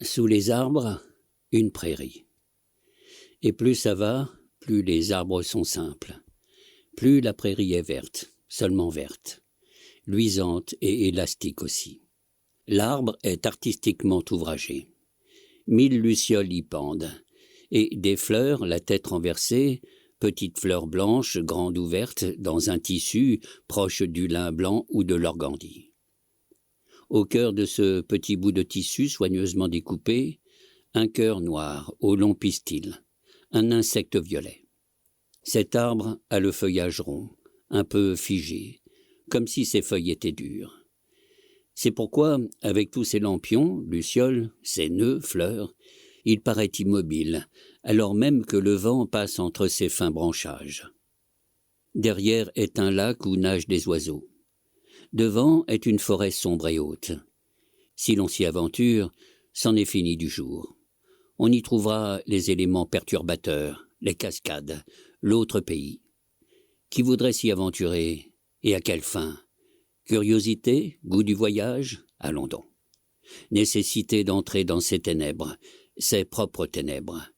Sous les arbres, une prairie. Et plus ça va, plus les arbres sont simples. Plus la prairie est verte, seulement verte, luisante et élastique aussi. L'arbre est artistiquement ouvragé. 1000 lucioles y pendent, et des fleurs, la tête renversée, petites fleurs blanches, grandes ouvertes, dans un tissu proche du lin blanc ou de l'organdie. Au cœur de ce petit bout de tissu soigneusement découpé, un cœur noir au long pistil, un insecte violet. Cet arbre a le feuillage rond, un peu figé, comme si ses feuilles étaient dures. C'est pourquoi, avec tous ses lampions, lucioles, ses nœuds, fleurs, il paraît immobile, alors même que le vent passe entre ses fins branchages. Derrière est un lac où nagent des oiseaux. Devant est une forêt sombre et haute. Si l'on s'y aventure, c'en est fini du jour. On y trouvera les éléments perturbateurs, les cascades, l'autre pays. Qui voudrait s'y aventurer, et à quelle fin? Curiosité, goût du voyage? Allons donc. Nécessité d'entrer dans ces ténèbres, ces propres ténèbres.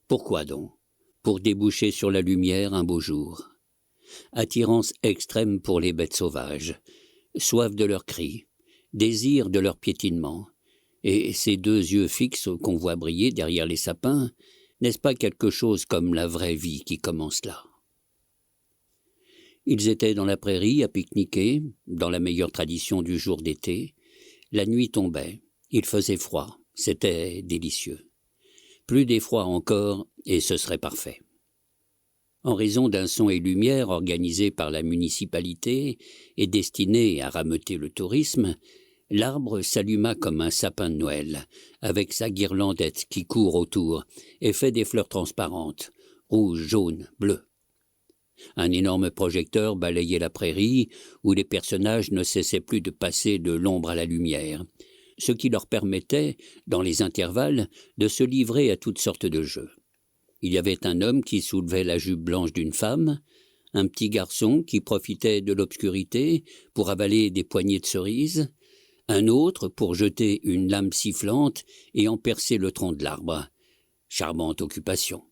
Pourquoi donc? Pour déboucher sur la lumière un beau jour. Attirance extrême pour les bêtes sauvages, soif de leurs cris, désir de leur piétinement, et ces deux yeux fixes qu'on voit briller derrière les sapins, n'est-ce pas quelque chose comme la vraie vie qui commence là? Ils étaient dans la prairie à pique-niquer, dans la meilleure tradition du jour d'été. La nuit tombait, il faisait froid, c'était délicieux. Plus d'effroi encore, et ce serait parfait. En raison d'un son et lumière organisé par la municipalité et destiné à rameuter le tourisme, l'arbre s'alluma comme un sapin de Noël, avec sa guirlandette qui court autour et fait des fleurs transparentes, rouges, jaunes, bleues. Un énorme projecteur balayait la prairie, où les personnages ne cessaient plus de passer de l'ombre à la lumière, ce qui leur permettait, dans les intervalles, de se livrer à toutes sortes de jeux. Il y avait un homme qui soulevait la jupe blanche d'une femme, un petit garçon qui profitait de l'obscurité pour avaler des poignées de cerises, un autre pour jeter une lame sifflante et en percer le tronc de l'arbre. Charmante occupation.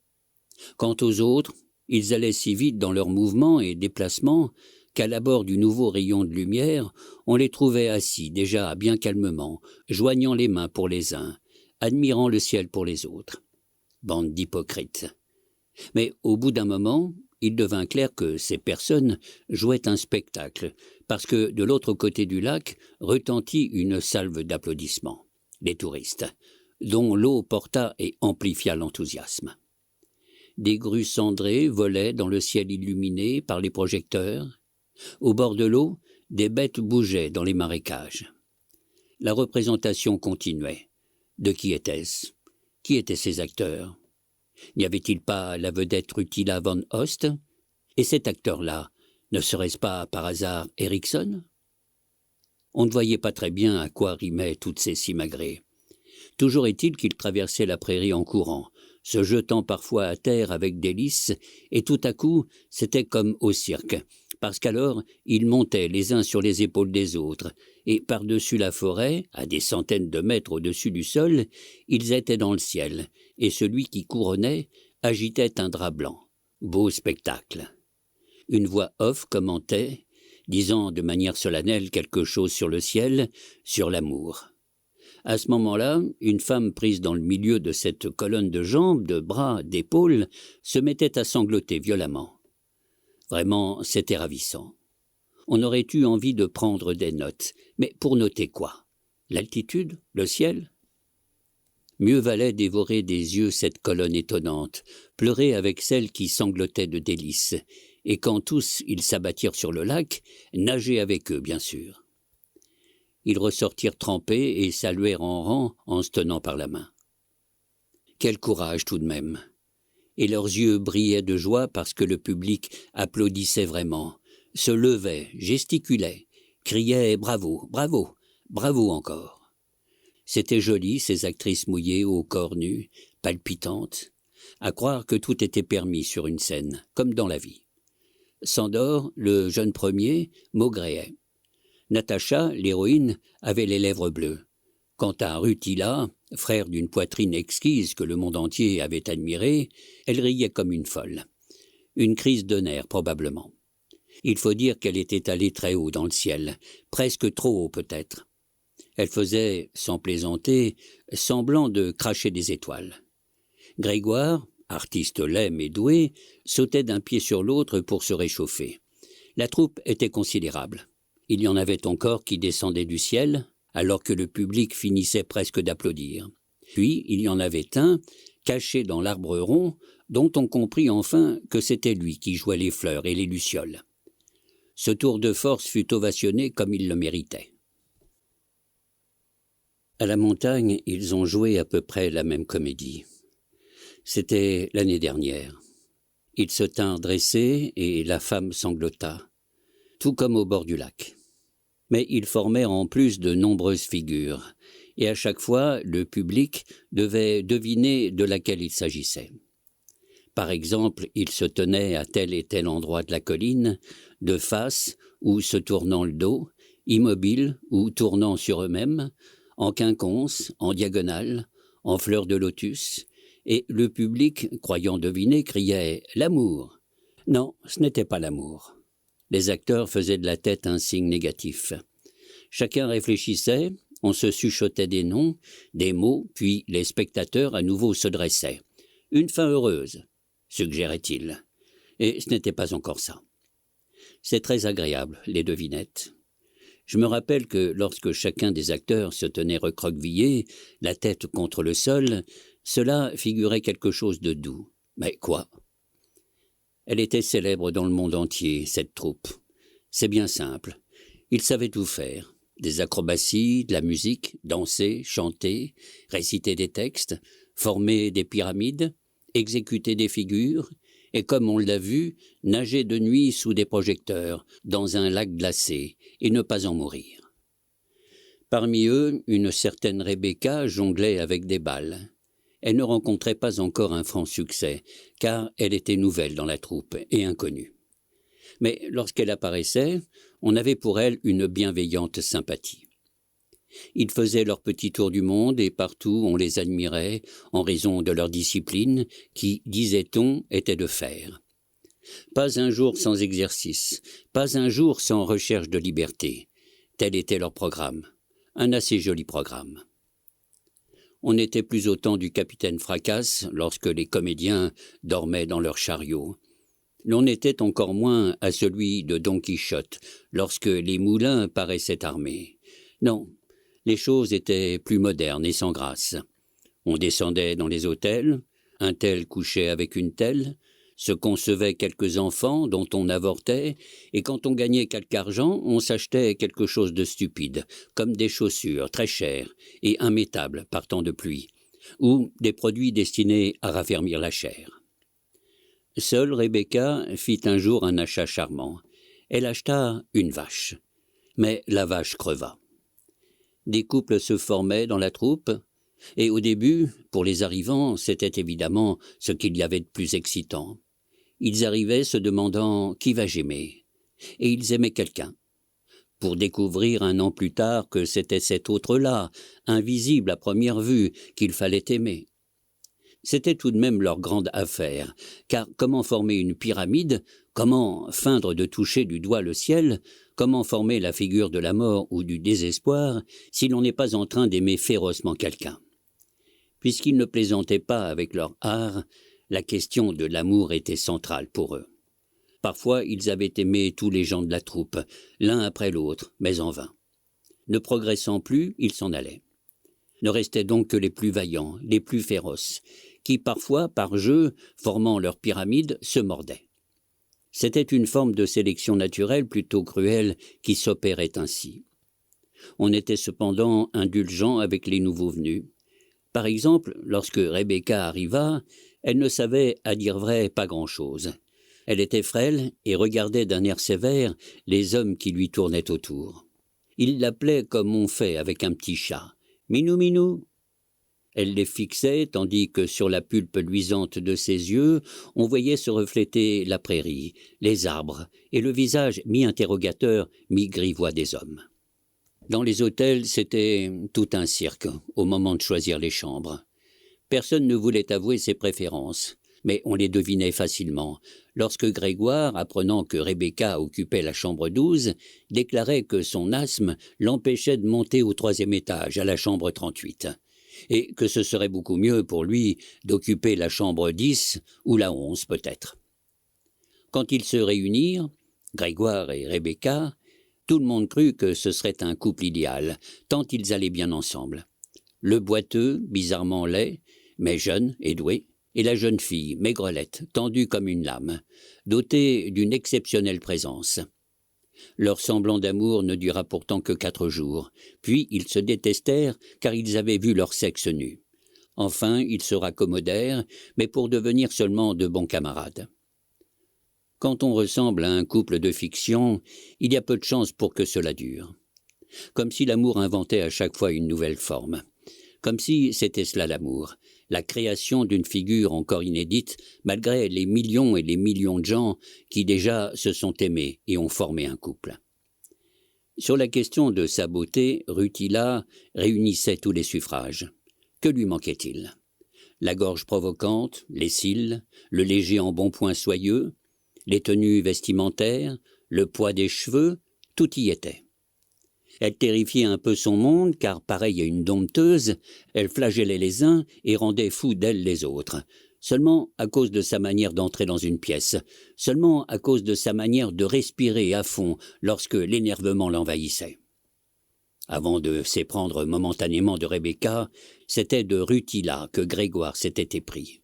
Quant aux autres, ils allaient si vite dans leurs mouvements et déplacements qu'à l'abord du nouveau rayon de lumière, on les trouvait assis déjà bien calmement, joignant les mains pour les uns, admirant le ciel pour les autres. Bande d'hypocrites. Mais au bout d'un moment, il devint clair que ces personnes jouaient un spectacle, parce que de l'autre côté du lac retentit une salve d'applaudissements. Les touristes, dont l'eau porta et amplifia l'enthousiasme. Des grues cendrées volaient dans le ciel illuminé par les projecteurs. Au bord de l'eau, des bêtes bougeaient dans les marécages. La représentation continuait. De qui était-ce? Qui étaient ces acteurs? N'y avait-il pas la vedette Rutila von Host? Et cet acteur-là, ne serait-ce pas par hasard Erickson? On ne voyait pas très bien à quoi rimaient toutes ces simagrées. Toujours est-il qu'il traversait la prairie en courant, se jetant parfois à terre avec délice, et tout à coup, c'était comme au cirque, parce qu'alors, ils montaient les uns sur les épaules des autres, et par-dessus la forêt, à des centaines de mètres au-dessus du sol, ils étaient dans le ciel, et celui qui couronnait agitait un drap blanc. Beau spectacle. Une voix off commentait, disant de manière solennelle quelque chose sur le ciel, sur l'amour. À ce moment-là, une femme prise dans le milieu de cette colonne de jambes, de bras, d'épaules, se mettait à sangloter violemment. Vraiment, c'était ravissant. On aurait eu envie de prendre des notes. Mais pour noter quoi? L'altitude? Le ciel? Mieux valait dévorer des yeux cette colonne étonnante, pleurer avec celle qui sanglotait de délices, et quand tous ils s'abattirent sur le lac, nager avec eux, bien sûr. Ils ressortirent trempés et saluèrent en rang en se tenant par la main. Quel courage tout de même! Et leurs yeux brillaient de joie parce que le public applaudissait vraiment, se levait, gesticulait, criait « bravo, bravo, bravo encore ». C'était joli, ces actrices mouillées au corps nu, palpitantes, à croire que tout était permis sur une scène, comme dans la vie. Sandor, le jeune premier, maugréait. Natacha, l'héroïne, avait les lèvres bleues. Quant à Rutila, frère d'une poitrine exquise que le monde entier avait admirée, elle riait comme une folle. Une crise de nerfs, probablement. Il faut dire qu'elle était allée très haut dans le ciel, presque trop haut peut-être. Elle faisait, sans plaisanter, semblant de cracher des étoiles. Grégoire, artiste laid mais doué, sautait d'un pied sur l'autre pour se réchauffer. La troupe était considérable. Il y en avait encore qui descendaient du ciel, alors que le public finissait presque d'applaudir. Puis il y en avait un, caché dans l'arbre rond, dont on comprit enfin que c'était lui qui jouait les fleurs et les lucioles. Ce tour de force fut ovationné comme il le méritait. À la montagne, ils ont joué à peu près la même comédie. C'était l'année dernière. Ils se tinrent dressés et la femme sanglota, tout comme au bord du lac. Mais ils formèrent en plus de nombreuses figures, et à chaque fois, le public devait deviner de laquelle il s'agissait. Par exemple, ils se tenaient à tel et tel endroit de la colline, de face ou se tournant le dos, immobiles ou tournant sur eux-mêmes, en quinconce, en diagonale, en fleurs de lotus, et le public, croyant deviner, criait « L'amour !» Non, ce n'était pas l'amour. Les acteurs faisaient de la tête un signe négatif. Chacun réfléchissait, on se chuchotait des noms, des mots, puis les spectateurs à nouveau se dressaient. « Une fin heureuse », suggérait-il. Et ce n'était pas encore ça. C'est très agréable, les devinettes. Je me rappelle que lorsque chacun des acteurs se tenait recroquevillé, la tête contre le sol, cela figurait quelque chose de doux. Mais quoi ? Elle était célèbre dans le monde entier, cette troupe. C'est bien simple. Ils savaient tout faire. Des acrobaties, de la musique, danser, chanter, réciter des textes, former des pyramides, exécuter des figures, et comme on l'a vu, nager de nuit sous des projecteurs, dans un lac glacé, et ne pas en mourir. Parmi eux, une certaine Rebecca jonglait avec des balles. Elle ne rencontrait pas encore un franc succès, car elle était nouvelle dans la troupe et inconnue. Mais lorsqu'elle apparaissait, on avait pour elle une bienveillante sympathie. Ils faisaient leur petit tour du monde et partout on les admirait en raison de leur discipline qui, disait-on, était de fer. Pas un jour sans exercice, pas un jour sans recherche de liberté. Tel était leur programme, un assez joli programme. On n'était plus au temps du capitaine Fracasse lorsque les comédiens dormaient dans leur chariot. L'on était encore moins à celui de Don Quichotte lorsque les moulins paraissaient armés. Non, les choses étaient plus modernes et sans grâce. On descendait dans les hôtels, un tel couchait avec une telle, se concevaient quelques enfants dont on avortait, et quand on gagnait quelque argent, on s'achetait quelque chose de stupide, comme des chaussures très chères et immétables par temps de pluie, ou des produits destinés à raffermir la chair. Seule Rebecca fit un jour un achat charmant. Elle acheta une vache, mais la vache creva. Des couples se formaient dans la troupe, et au début, pour les arrivants, c'était évidemment ce qu'il y avait de plus excitant. Ils arrivaient se demandant « qui va j'aimer ?» et ils aimaient quelqu'un. Pour découvrir un an plus tard que c'était cet autre-là, invisible à première vue, qu'il fallait aimer. C'était tout de même leur grande affaire, car comment former une pyramide, comment feindre de toucher du doigt le ciel, comment former la figure de la mort ou du désespoir, si l'on n'est pas en train d'aimer férocement quelqu'un. Puisqu'ils ne plaisantaient pas avec leur art, la question de l'amour était centrale pour eux. Parfois, ils avaient aimé tous les gens de la troupe, l'un après l'autre, mais en vain. Ne progressant plus, ils s'en allaient. Ne restaient donc que les plus vaillants, les plus féroces, qui parfois, par jeu, formant leur pyramide, se mordaient. C'était une forme de sélection naturelle plutôt cruelle qui s'opérait ainsi. On était cependant indulgent avec les nouveaux venus. Par exemple, lorsque Rebecca arriva, elle ne savait, à dire vrai, pas grand-chose. Elle était frêle et regardait d'un air sévère les hommes qui lui tournaient autour. Ils l'appelaient comme on fait avec un petit chat. « Minou, minou !» Elle les fixait, tandis que sur la pulpe luisante de ses yeux, on voyait se refléter la prairie, les arbres et le visage mi-interrogateur, mi-grivois des hommes. Dans les hôtels, c'était tout un cirque au moment de choisir les chambres. Personne ne voulait avouer ses préférences, mais on les devinait facilement, lorsque Grégoire, apprenant que Rebecca occupait la chambre 12, déclarait que son asthme l'empêchait de monter au 3e étage, à la chambre 38, et que ce serait beaucoup mieux pour lui d'occuper la chambre 10 ou la 11 peut-être. Quand ils se réunirent, Grégoire et Rebecca, tout le monde crut que ce serait un couple idéal, tant ils allaient bien ensemble. Le boiteux, bizarrement laid, mais jeune et doué, et la jeune fille, maigrelette, tendue comme une lame, dotée d'une exceptionnelle présence. Leur semblant d'amour ne dura pourtant que 4 jours, puis ils se détestèrent car ils avaient vu leur sexe nu. Enfin, ils se raccommodèrent, mais pour devenir seulement de bons camarades. Quand on ressemble à un couple de fiction, il y a peu de chance pour que cela dure. Comme si l'amour inventait à chaque fois une nouvelle forme. Comme si c'était cela l'amour, la création d'une figure encore inédite, malgré les millions et les millions de gens qui déjà se sont aimés et ont formé un couple. Sur la question de sa beauté, Rutila réunissait tous les suffrages. Que lui manquait-il? La gorge provocante, les cils, le léger embonpoint soyeux, les tenues vestimentaires, le poids des cheveux, tout y était. Elle terrifiait un peu son monde, car, pareille à une dompteuse, elle flagellait les uns et rendait fous d'elle les autres, seulement à cause de sa manière d'entrer dans une pièce, seulement à cause de sa manière de respirer à fond lorsque l'énervement l'envahissait. Avant de s'éprendre momentanément de Rebecca, c'était de Rutila que Grégoire s'était épris.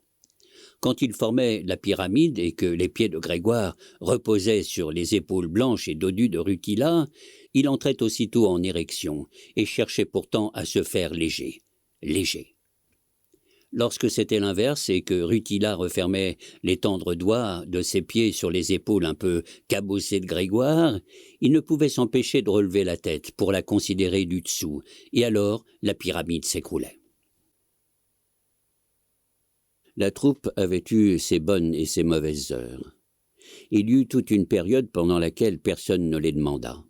Quand il formait la pyramide et que les pieds de Grégoire reposaient sur les épaules blanches et dodues de Rutila, il entrait aussitôt en érection et cherchait pourtant à se faire léger. Léger. Lorsque c'était l'inverse et que Rutila refermait les tendres doigts de ses pieds sur les épaules un peu cabossées de Grégoire, il ne pouvait s'empêcher de relever la tête pour la considérer du dessous, et alors la pyramide s'écroulait. La troupe avait eu ses bonnes et ses mauvaises heures. Il y eut toute une période pendant laquelle personne ne les demanda.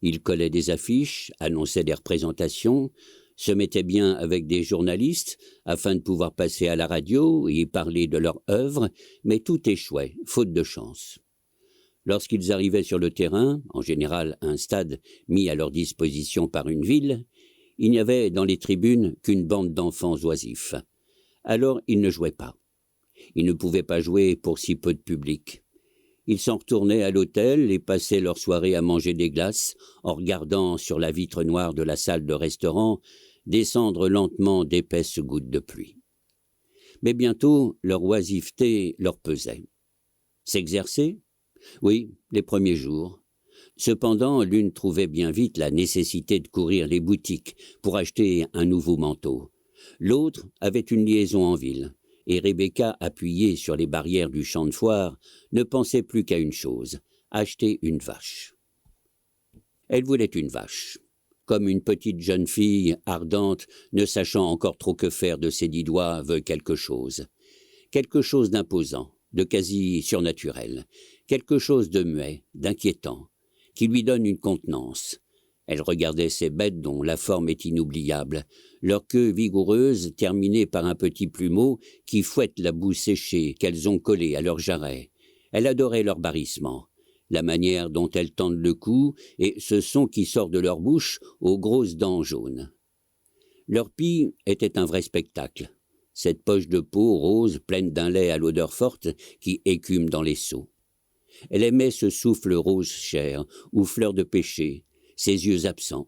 Ils collaient des affiches, annonçaient des représentations, se mettaient bien avec des journalistes afin de pouvoir passer à la radio et parler de leur œuvre, mais tout échouait, faute de chance. Lorsqu'ils arrivaient sur le terrain, en général un stade mis à leur disposition par une ville, il n'y avait dans les tribunes qu'une bande d'enfants oisifs. Alors ils ne jouaient pas. Ils ne pouvaient pas jouer pour si peu de public. Ils s'en retournaient à l'hôtel et passaient leur soirée à manger des glaces en regardant sur la vitre noire de la salle de restaurant descendre lentement d'épaisses gouttes de pluie. Mais bientôt, leur oisiveté leur pesait. S'exercer? Oui, les premiers jours. Cependant, l'une trouvait bien vite la nécessité de courir les boutiques pour acheter un nouveau manteau. L'autre avait une liaison en ville, et Rebecca, appuyée sur les barrières du champ de foire, ne pensait plus qu'à une chose, acheter une vache. Elle voulait une vache. Comme une petite jeune fille ardente, ne sachant encore trop que faire de ses 10 doigts, veut quelque chose d'imposant, de quasi surnaturel, quelque chose de muet, d'inquiétant, qui lui donne une contenance. Elle regardait ces bêtes dont la forme est inoubliable, leur queue vigoureuse terminée par un petit plumeau qui fouette la boue séchée qu'elles ont collée à leurs jarrets. Elle adorait leur barrissement, la manière dont elles tendent le cou et ce son qui sort de leur bouche aux grosses dents jaunes. Leur pie était un vrai spectacle, cette poche de peau rose pleine d'un lait à l'odeur forte qui écume dans les seaux. Elle aimait ce souffle rose chair ou fleur de pêcher, ses yeux absents.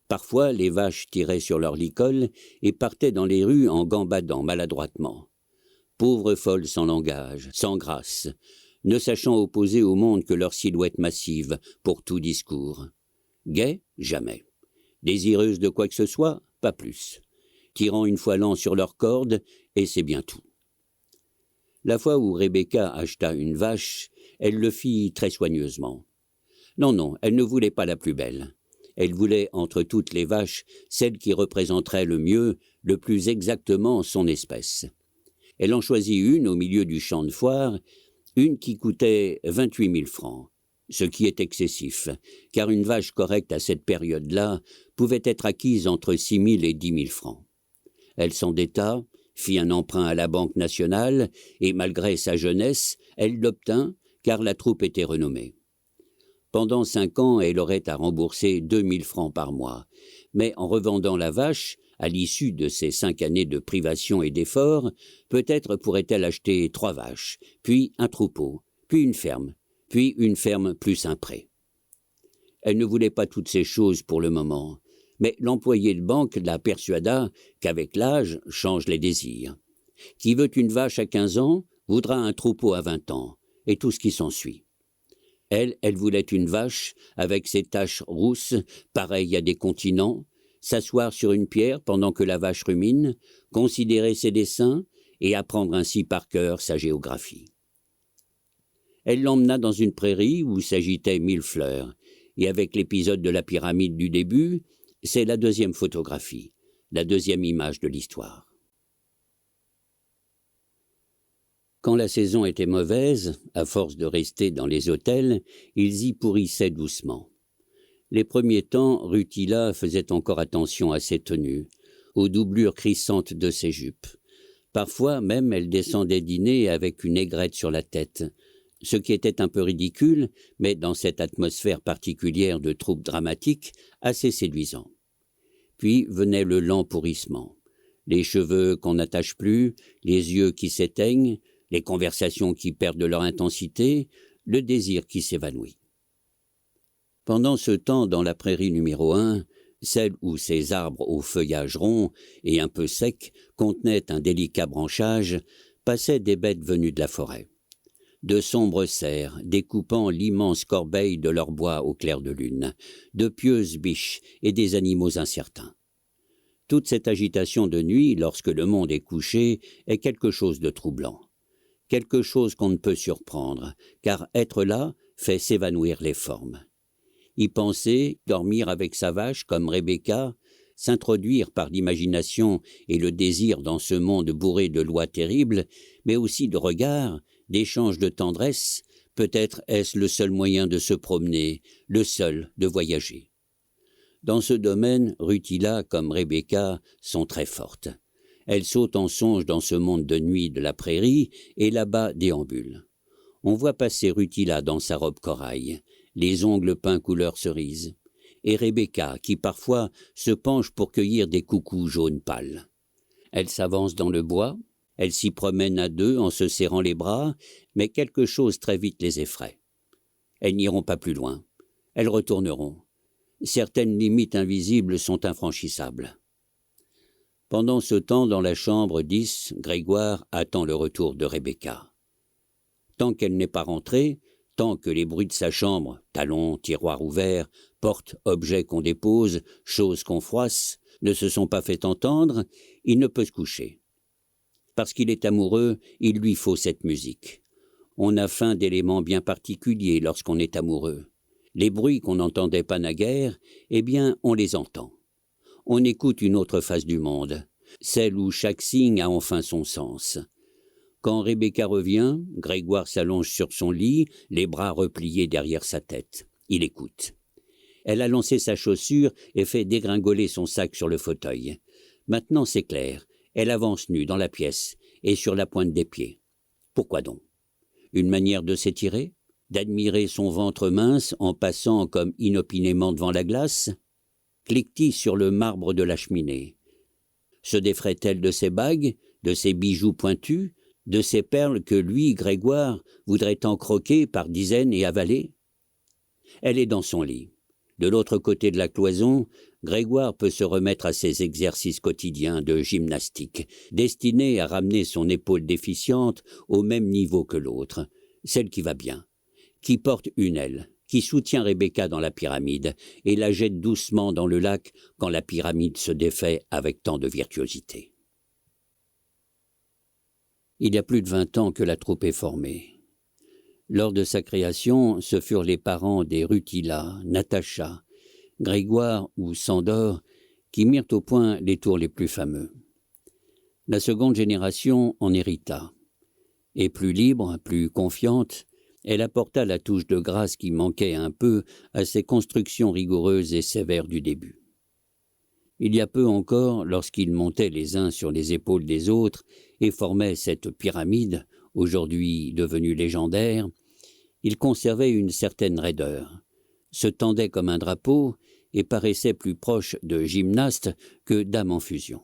Parfois, les vaches tiraient sur leur licol et partaient dans les rues en gambadant maladroitement. Pauvres folles sans langage, sans grâce, ne sachant opposer au monde que leur silhouette massive pour tout discours. Gaies, jamais. Désireuses de quoi que ce soit, pas plus. Tirant une fois l'an sur leurs cordes, et c'est bien tout. La fois où Rebecca acheta une vache, elle le fit très soigneusement. Non, elle ne voulait pas la plus belle. Elle voulait, entre toutes les vaches, celle qui représenterait le mieux, le plus exactement son espèce. Elle en choisit une au milieu du champ de foire, une qui coûtait 28 000 francs. ce qui est excessif, car une vache correcte à cette période-là pouvait être acquise entre 6 000 et 10 000 francs. Elle s'endetta, fit un emprunt à la Banque nationale, et malgré sa jeunesse, elle l'obtint, car la troupe était renommée. Pendant 5 ans, elle aurait à rembourser 2 000 francs par mois, mais en revendant la vache, à l'issue de ces 5 années de privation et d'efforts, peut-être pourrait-elle acheter 3 vaches, puis un troupeau, puis une ferme plus un pré. Elle ne voulait pas toutes ces choses pour le moment, mais l'employé de banque la persuada qu'avec l'âge changent les désirs. Qui veut une vache à 15 ans voudra un troupeau à 20 ans, et tout ce qui s'ensuit. Elle voulait une vache avec ses taches rousses, pareilles à des continents, s'asseoir sur une pierre pendant que la vache rumine, considérer ses dessins et apprendre ainsi par cœur sa géographie. Elle l'emmena dans une prairie où s'agitaient 1000 fleurs, et avec l'épisode de la pyramide du début, c'est la 2e photographie, la 2e image de l'histoire. Quand la saison était mauvaise, à force de rester dans les hôtels, ils y pourrissaient doucement. Les premiers temps, Rutila faisait encore attention à ses tenues, aux doublures crissantes de ses jupes. Parfois même, elle descendait dîner avec une aigrette sur la tête, ce qui était un peu ridicule, mais dans cette atmosphère particulière de troupe dramatique, assez séduisant. Puis venait le lent pourrissement. Les cheveux qu'on n'attache plus, les yeux qui s'éteignent, les conversations qui perdent leur intensité, le désir qui s'évanouit. Pendant ce temps, dans la prairie numéro 1, celle où ces arbres au feuillage rond et un peu sec contenaient un délicat branchage, passaient des bêtes venues de la forêt. De sombres cerfs découpant l'immense corbeille de leur bois au clair de lune, de pieuses biches et des animaux incertains. Toute cette agitation de nuit, lorsque le monde est couché, est quelque chose de troublant. Quelque chose qu'on ne peut surprendre, car être là fait s'évanouir les formes. Y penser, dormir avec sa vache comme Rebecca, s'introduire par l'imagination et le désir dans ce monde bourré de lois terribles, mais aussi de regards, d'échanges de tendresse, peut-être est-ce le seul moyen de se promener, le seul de voyager. Dans ce domaine, Rutila comme Rebecca sont très fortes. Elles sautent en songe dans ce monde de nuit de la prairie et là-bas déambulent. On voit passer Rutila dans sa robe corail, les ongles peints couleur cerise, et Rebecca qui parfois se penche pour cueillir des coucous jaunes pâles. Elle s'avance dans le bois, elle s'y promène à deux en se serrant les bras, mais quelque chose très vite les effraie. Elles n'iront pas plus loin, elles retourneront. Certaines limites invisibles sont infranchissables. Pendant ce temps, dans la chambre 10, Grégoire attend le retour de Rebecca. Tant qu'elle n'est pas rentrée, tant que les bruits de sa chambre, talons, tiroirs ouverts, portes, objets qu'on dépose, choses qu'on froisse, ne se sont pas fait entendre, il ne peut se coucher. Parce qu'il est amoureux, il lui faut cette musique. On a faim d'éléments bien particuliers lorsqu'on est amoureux. Les bruits qu'on n'entendait pas naguère, eh bien, on les entend. On écoute une autre face du monde, celle où chaque signe a enfin son sens. Quand Rebecca revient, Grégoire s'allonge sur son lit, les bras repliés derrière sa tête. Il écoute. Elle a lancé sa chaussure et fait dégringoler son sac sur le fauteuil. Maintenant c'est clair, elle avance nue dans la pièce et sur la pointe des pieds. Pourquoi donc? Une manière de s'étirer? D'admirer son ventre mince en passant comme inopinément devant la glace? Clique-t-il sur le marbre de la cheminée? Se défraie-t-elle de ses bagues, de ses bijoux pointus, de ces perles que lui, Grégoire, voudrait en croquer par dizaines et avaler? Elle est dans son lit. De l'autre côté de la cloison, Grégoire peut se remettre à ses exercices quotidiens de gymnastique, destinés à ramener son épaule déficiente au même niveau que l'autre, celle qui va bien, qui porte une aile, qui soutient Rebecca dans la pyramide et la jette doucement dans le lac quand la pyramide se défait avec tant de virtuosité. Il y a plus de 20 ans que la troupe est formée. Lors de sa création, ce furent les parents des Rutila, Natacha, Grégoire ou Sandor qui mirent au point les tours les plus fameux. La seconde génération en hérita. Et plus libre, plus confiante, Elle apporta la touche de grâce qui manquait un peu à ces constructions rigoureuses et sévères du début. Il y a peu encore, lorsqu'ils montaient les uns sur les épaules des autres et formaient cette pyramide, aujourd'hui devenue légendaire, ils conservaient une certaine raideur, se tendaient comme un drapeau et paraissaient plus proches de gymnastes que d'âmes en fusion.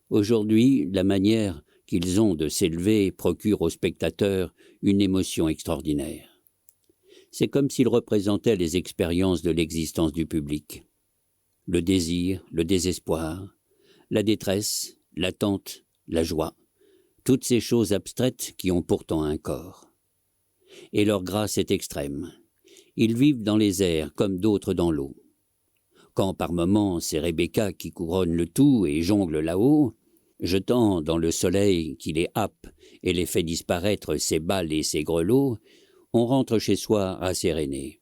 Aujourd'hui, la manière qu'ils ont de s'élever procure aux spectateurs une émotion extraordinaire. C'est comme s'ils représentaient les expériences de l'existence du public. Le désir, le désespoir, la détresse, l'attente, la joie, toutes ces choses abstraites qui ont pourtant un corps. Et leur grâce est extrême. Ils vivent dans les airs comme d'autres dans l'eau. Quand par moments c'est Rebecca qui couronne le tout et jongle là-haut, jetant dans le soleil qui les happe et les fait disparaître ses balles et ses grelots, on rentre chez soi rasséréné.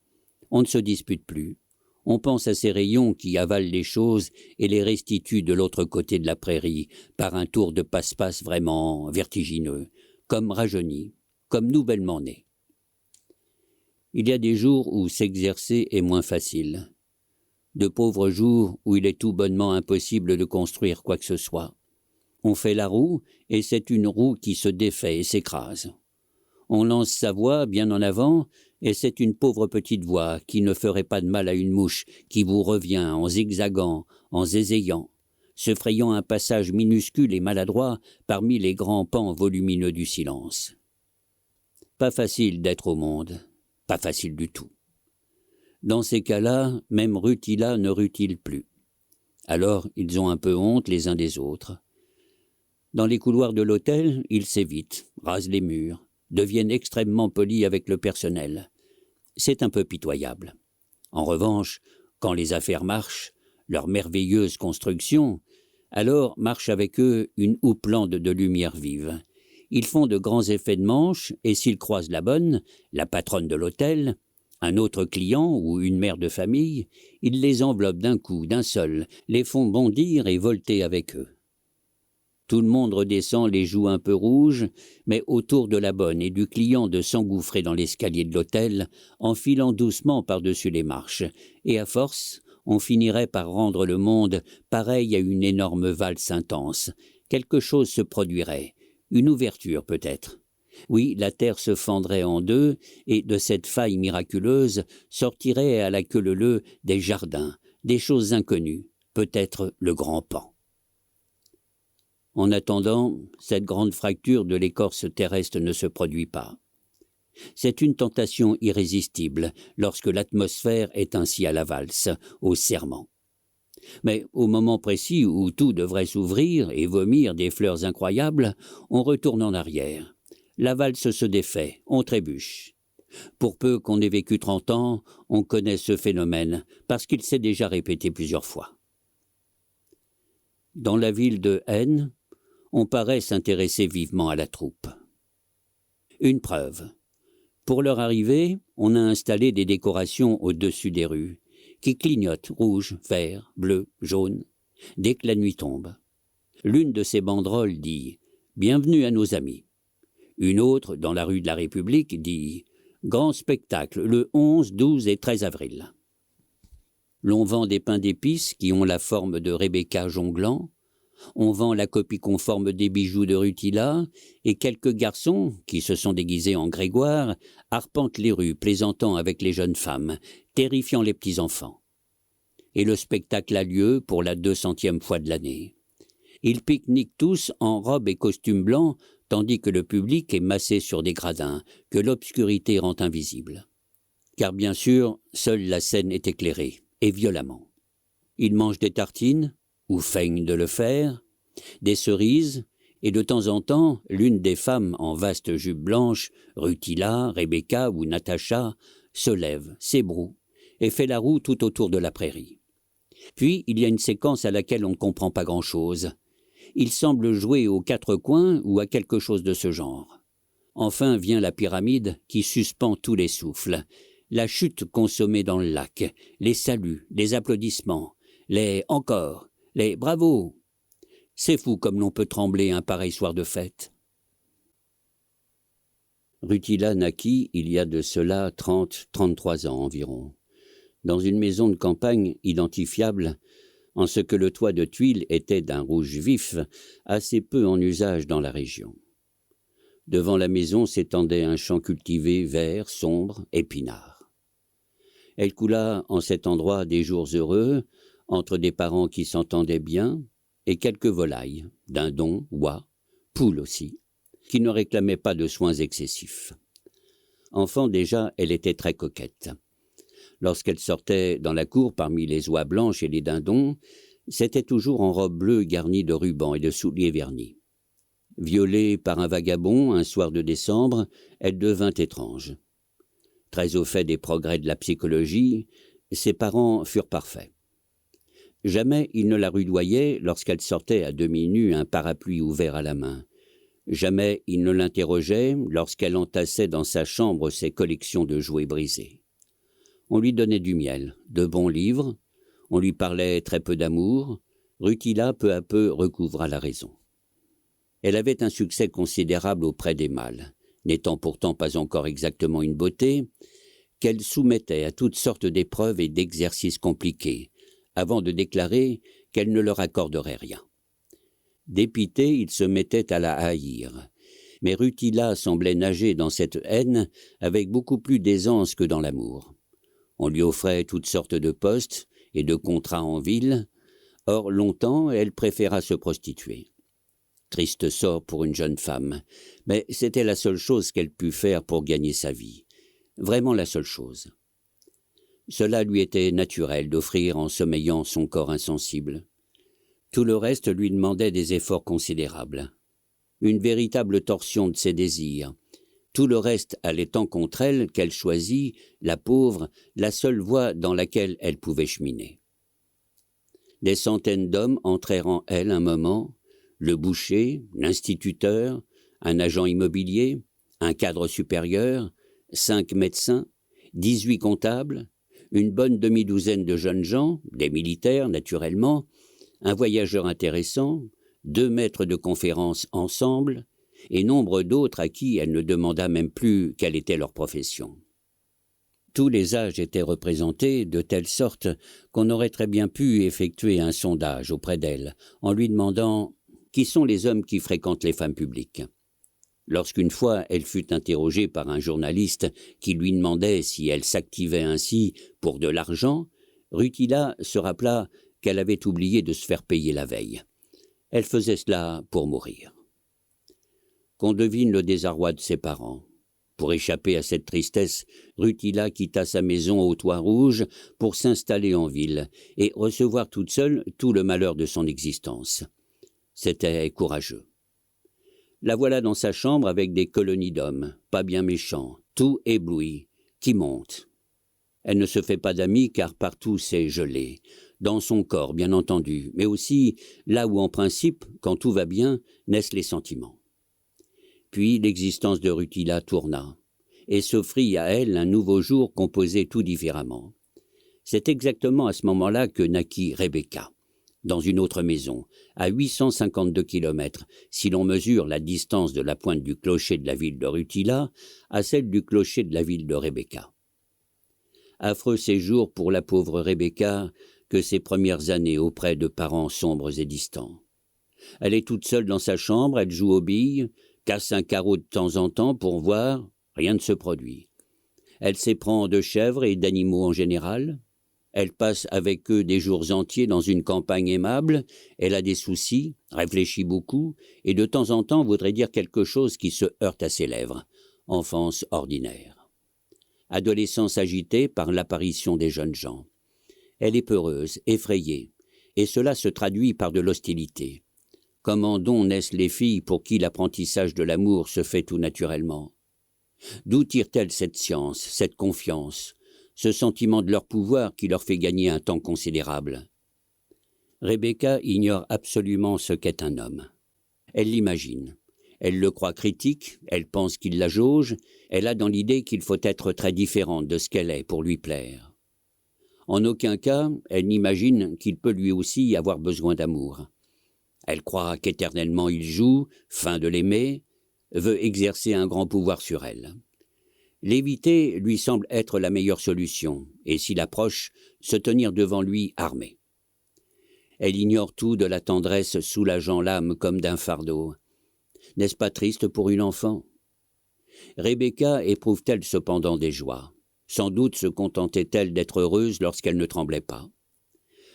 On ne se dispute plus. On pense à ces rayons qui avalent les choses et les restituent de l'autre côté de la prairie par un tour de passe-passe vraiment vertigineux, comme rajeunis, comme nouvellement nés. Il y a des jours où s'exercer est moins facile. De pauvres jours où il est tout bonnement impossible de construire quoi que ce soit. On fait la roue, et c'est une roue qui se défait et s'écrase. On lance sa voix bien en avant, et c'est une pauvre petite voix qui ne ferait pas de mal à une mouche qui vous revient en zigzagant, en zézayant, se frayant un passage minuscule et maladroit parmi les grands pans volumineux du silence. Pas facile d'être au monde, pas facile du tout. Dans ces cas-là, même Rutila ne rutile plus. Alors ils ont un peu honte les uns des autres. Dans les couloirs de l'hôtel, ils s'évitent, rasent les murs, deviennent extrêmement polis avec le personnel. C'est un peu pitoyable. En revanche, quand les affaires marchent, leur merveilleuse construction, alors marche avec eux une houppelande de lumière vive. Ils font de grands effets de manche, et s'ils croisent la bonne, la patronne de l'hôtel, un autre client ou une mère de famille, ils les enveloppent d'un coup, d'un seul, les font bondir et volter avec eux. Tout le monde redescend les joues un peu rouges, mais autour de la bonne et du client de s'engouffrer dans l'escalier de l'hôtel, en filant doucement par-dessus les marches, et à force, on finirait par rendre le monde pareil à une énorme valse intense. Quelque chose se produirait, une ouverture peut-être. Oui, la terre se fendrait en deux, et de cette faille miraculeuse sortiraient à la queue leu des jardins, des choses inconnues, peut-être le grand pan. En attendant, cette grande fracture de l'écorce terrestre ne se produit pas. C'est une tentation irrésistible lorsque l'atmosphère est ainsi à la valse, au serment. Mais au moment précis où tout devrait s'ouvrir et vomir des fleurs incroyables, on retourne en arrière. La valse se défait, on trébuche. Pour peu qu'on ait vécu 30 ans, on connaît ce phénomène, parce qu'il s'est déjà répété plusieurs fois. Dans la ville de N, on paraît s'intéresser vivement à la troupe. Une preuve. Pour leur arrivée, on a installé des décorations au-dessus des rues, qui clignotent rouge, vert, bleu, jaune, dès que la nuit tombe. L'une de ces banderoles dit « Bienvenue à nos amis ». Une autre, dans la rue de la République, dit « Grand spectacle le 11, 12 et 13 avril ». L'on vend des pains d'épices qui ont la forme de Rebecca jonglant, on vend la copie conforme des bijoux de Rutila, et quelques garçons, qui se sont déguisés en Grégoire, arpentent les rues plaisantant avec les jeunes femmes, terrifiant les petits-enfants. Et le spectacle a lieu pour la 200e fois de l'année. Ils pique-niquent tous en robes et costumes blancs, tandis que le public est massé sur des gradins, que l'obscurité rend invisible. Car bien sûr, seule la scène est éclairée, et violemment. Ils mangent des tartines, ou feignent de le faire, des cerises, et de temps en temps, l'une des femmes en vaste jupe blanche, Rutila, Rebecca ou Natacha, se lève, s'ébroue, et fait la roue tout autour de la prairie. Puis, il y a une séquence à laquelle on ne comprend pas grand-chose. Il semble jouer aux 4 coins ou à quelque chose de ce genre. Enfin vient la pyramide qui suspend tous les souffles, la chute consommée dans le lac, les saluts, les applaudissements, les « encore », les « bravo ». C'est fou comme l'on peut trembler un pareil soir de fête. Rutila naquit il y a de cela 33 ans environ, dans une maison de campagne identifiable en ce que le toit de tuiles était d'un rouge vif, assez peu en usage dans la région. Devant la maison s'étendait un champ cultivé vert, sombre, épinard. Elle coula en cet endroit des jours heureux, entre des parents qui s'entendaient bien, et quelques volailles, dindons, oies, poules aussi, qui ne réclamaient pas de soins excessifs. Enfant déjà, elle était très coquette. Lorsqu'elle sortait dans la cour parmi les oies blanches et les dindons, c'était toujours en robe bleue garnie de rubans et de souliers vernis. Violée par un vagabond un soir de décembre, elle devint étrange. Très au fait des progrès de la psychologie, ses parents furent parfaits. Jamais ils ne la rudoyaient lorsqu'elle sortait à demi nue, un parapluie ouvert à la main. Jamais ils ne l'interrogeaient lorsqu'elle entassait dans sa chambre ses collections de jouets brisés. On lui donnait du miel, de bons livres, on lui parlait très peu d'amour. Rutila peu à peu recouvra la raison. Elle avait un succès considérable auprès des mâles, n'étant pourtant pas encore exactement une beauté, qu'elle soumettait à toutes sortes d'épreuves et d'exercices compliqués, avant de déclarer qu'elle ne leur accorderait rien. Dépité, il se mettait à la haïr, mais Rutila semblait nager dans cette haine avec beaucoup plus d'aisance que dans l'amour. On lui offrait toutes sortes de postes et de contrats en ville. Or, longtemps, elle préféra se prostituer. Triste sort pour une jeune femme, mais c'était la seule chose qu'elle put faire pour gagner sa vie. Vraiment la seule chose. Cela lui était naturel d'offrir en sommeillant son corps insensible. Tout le reste lui demandait des efforts considérables. Une véritable torsion de ses désirs. Tout le reste allait tant contre elle qu'elle choisit, la pauvre, la seule voie dans laquelle elle pouvait cheminer. Des centaines d'hommes entrèrent en elle un moment, le boucher, l'instituteur, un agent immobilier, un cadre supérieur, 5 médecins, 18 comptables, une bonne demi-douzaine de jeunes gens, des militaires naturellement, un voyageur intéressant, 2 maîtres de conférences ensemble, et nombre d'autres à qui elle ne demanda même plus quelle était leur profession. Tous les âges étaient représentés de telle sorte qu'on aurait très bien pu effectuer un sondage auprès d'elle en lui demandant « Qui sont les hommes qui fréquentent les femmes publiques ?» Lorsqu'une fois elle fut interrogée par un journaliste qui lui demandait si elle s'activait ainsi pour de l'argent, Rutila se rappela qu'elle avait oublié de se faire payer la veille. Elle faisait cela pour mourir. Qu'on devine le désarroi de ses parents. Pour échapper à cette tristesse, Rutila quitta sa maison au toit rouge pour s'installer en ville et recevoir toute seule tout le malheur de son existence. C'était courageux. La voilà dans sa chambre avec des colonies d'hommes, pas bien méchants, tout éblouis, qui montent. Elle ne se fait pas d'amis car partout c'est gelé, dans son corps bien entendu, mais aussi là où en principe, quand tout va bien, naissent les sentiments. Puis l'existence de Rutila tourna, et s'offrit à elle un nouveau jour composé tout différemment. C'est exactement à ce moment-là que naquit Rebecca, dans une autre maison, à 852 kilomètres, si l'on mesure la distance de la pointe du clocher de la ville de Rutila à celle du clocher de la ville de Rebecca. Affreux séjour pour la pauvre Rebecca que ses premières années auprès de parents sombres et distants. Elle est toute seule dans sa chambre, elle joue aux billes, casse un carreau de temps en temps pour voir, rien ne se produit. Elle s'éprend de chèvres et d'animaux en général. Elle passe avec eux des jours entiers dans une campagne aimable. Elle a des soucis, réfléchit beaucoup, et de temps en temps voudrait dire quelque chose qui se heurte à ses lèvres. Enfance ordinaire. Adolescence agitée par l'apparition des jeunes gens. Elle est peureuse, effrayée, et cela se traduit par de l'hostilité. Comment donc naissent les filles pour qui l'apprentissage de l'amour se fait tout naturellement? D'où tirent-elles cette science, cette confiance, ce sentiment de leur pouvoir qui leur fait gagner un temps considérable? Rebecca ignore absolument ce qu'est un homme. Elle l'imagine. Elle le croit critique, elle pense qu'il la jauge, elle a dans l'idée qu'il faut être très différente de ce qu'elle est pour lui plaire. En aucun cas, elle n'imagine qu'il peut lui aussi avoir besoin d'amour. Elle croit qu'éternellement il joue, fin de l'aimer, veut exercer un grand pouvoir sur elle. L'éviter lui semble être la meilleure solution, et s'il approche, se tenir devant lui armé. Elle ignore tout de la tendresse soulageant l'âme comme d'un fardeau. N'est-ce pas triste pour une enfant? Rebecca éprouve-t-elle cependant des joies? Sans doute se contentait-elle d'être heureuse lorsqu'elle ne tremblait pas.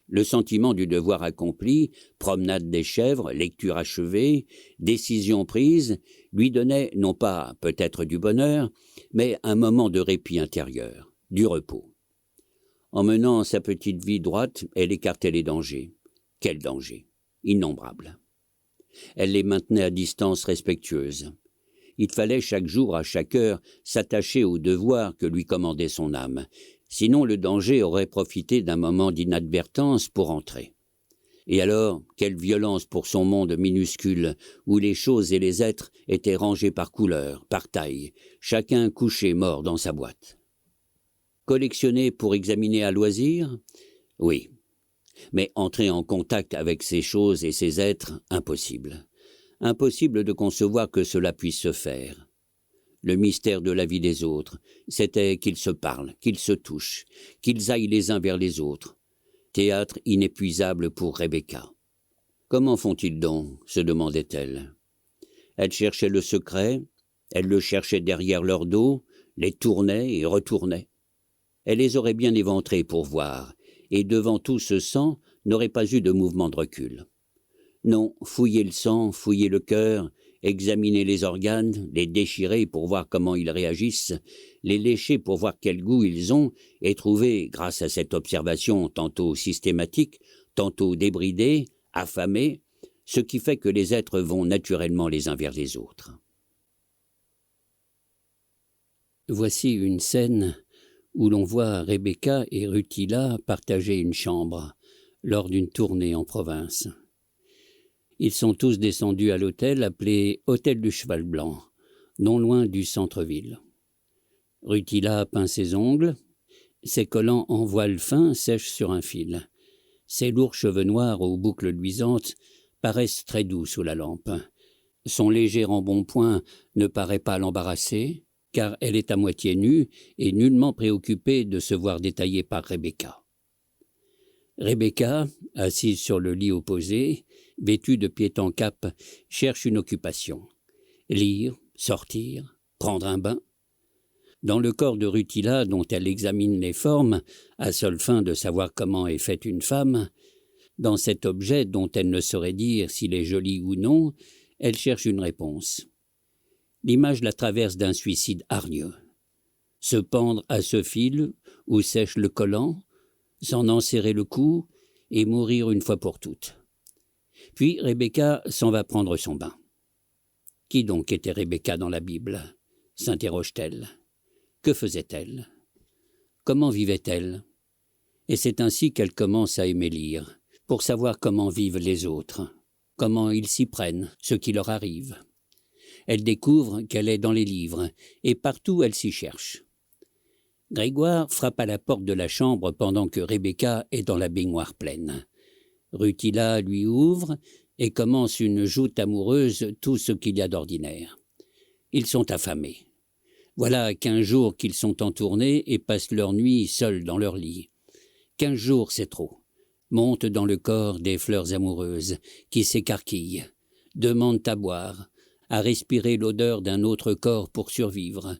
Le sentiment du devoir accompli, promenade des chèvres, lecture achevée, décision prise, lui donnait non pas peut-être du bonheur, mais un moment de répit intérieur, du repos. En menant sa petite vie droite, elle écartait les dangers. Quels dangers? Innombrables. Elle les maintenait à distance respectueuse. Il fallait chaque jour, à chaque heure, s'attacher au devoir que lui commandait son âme. Sinon le danger aurait profité d'un moment d'inadvertance pour entrer. Et alors, quelle violence pour son monde minuscule, où les choses et les êtres étaient rangés par couleur, par taille, chacun couché mort dans sa boîte. Collectionner pour examiner à loisir? Oui. Mais entrer en contact avec ces choses et ces êtres, impossible. Impossible de concevoir que cela puisse se faire. Le mystère de la vie des autres, c'était qu'ils se parlent, qu'ils se touchent, qu'ils aillent les uns vers les autres. Théâtre inépuisable pour Rebecca. Comment font-ils donc? Se demandait-elle. Elle cherchait le secret, elle le cherchait derrière leur dos, les tournait et retournait. Elle les aurait bien éventrés pour voir, et devant tout ce sang, n'aurait pas eu de mouvement de recul. Non, fouiller le sang, fouiller le cœur, examiner les organes, les déchirer pour voir comment ils réagissent, les lécher pour voir quel goût ils ont, et trouver, grâce à cette observation tantôt systématique, tantôt débridée, affamée, ce qui fait que les êtres vont naturellement les uns vers les autres. Voici une scène où l'on voit Rebecca et Rutila partager une chambre lors d'une tournée en province. Ils sont tous descendus à l'hôtel appelé Hôtel du Cheval Blanc, non loin du centre-ville. Rutila peint ses ongles, ses collants en voile fin sèchent sur un fil. Ses lourds cheveux noirs aux boucles luisantes paraissent très doux sous la lampe. Son léger embonpoint ne paraît pas l'embarrasser, car elle est à moitié nue et nullement préoccupée de se voir détaillée par Rebecca. Rebecca, assise sur le lit opposé, vêtue de pied en cap, cherche une occupation. Lire, sortir, prendre un bain. Dans le corps de Rutila, dont elle examine les formes, à seule fin de savoir comment est faite une femme, dans cet objet dont elle ne saurait dire s'il est joli ou non, elle cherche une réponse. L'image la traverse d'un suicide hargneux. Se pendre à ce fil où sèche le collant, s'en enserrer le cou et mourir une fois pour toutes. Puis Rebecca s'en va prendre son bain. Qui donc était Rebecca dans la Bible? S'interroge-t-elle. Que faisait-elle? Comment vivait-elle? Et c'est ainsi qu'elle commence à aimer lire, pour savoir comment vivent les autres, comment ils s'y prennent, ce qui leur arrive. Elle découvre qu'elle est dans les livres, et partout elle s'y cherche. Grégoire frappe à la porte de la chambre pendant que Rebecca est dans la baignoire pleine. Rutila lui ouvre et commence une joute amoureuse, tout ce qu'il y a d'ordinaire. Ils sont affamés. Voilà 15 jours qu'ils sont en tournée et passent leur nuit seuls dans leur lit. 15 jours, c'est trop. Montent dans le corps des fleurs amoureuses qui s'écarquillent, demandent à boire, à respirer l'odeur d'un autre corps pour survivre.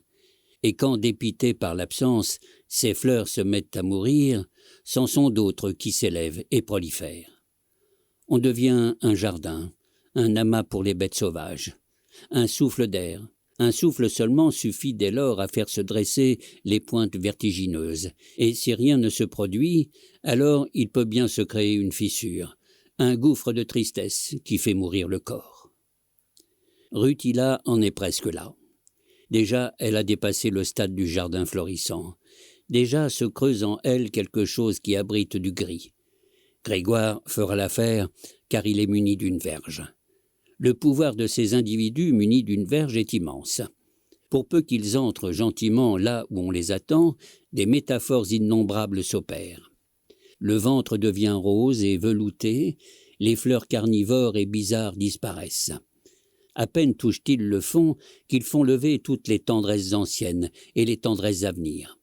Et quand, dépitées par l'absence, ces fleurs se mettent à mourir, c'en sont d'autres qui s'élèvent et prolifèrent. On devient un jardin, un amas pour les bêtes sauvages, un souffle d'air. Un souffle seulement suffit dès lors à faire se dresser les pointes vertigineuses, et si rien ne se produit, alors il peut bien se créer une fissure, un gouffre de tristesse qui fait mourir le corps. Rutila en est presque là. Déjà, elle a dépassé le stade du jardin florissant. Déjà se creuse en elle quelque chose qui abrite du gris. Grégoire fera l'affaire, car il est muni d'une verge. Le pouvoir de ces individus munis d'une verge est immense. Pour peu qu'ils entrent gentiment là où on les attend, des métaphores innombrables s'opèrent. Le ventre devient rose et velouté, les fleurs carnivores et bizarres disparaissent. À peine touchent-ils le fond qu'ils font lever toutes les tendresses anciennes et les tendresses à venir.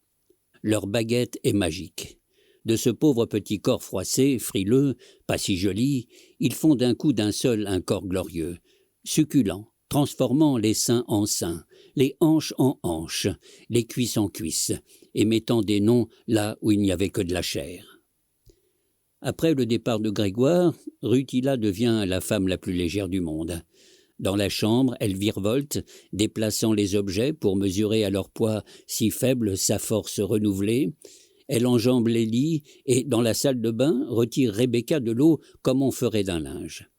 Leur baguette est magique. De ce pauvre petit corps froissé, frileux, pas si joli, ils font d'un coup d'un seul un corps glorieux, succulent, transformant les seins en seins, les hanches en hanches, les cuisses en cuisses, et mettant des noms là où il n'y avait que de la chair. Après le départ de Grégoire, Rutila devient la femme la plus légère du monde. Dans la chambre, elle virevolte, déplaçant les objets pour mesurer à leur poids si faible sa force renouvelée. Elle enjambe les lits et, dans la salle de bain, retire Rebecca de l'eau comme on ferait d'un linge.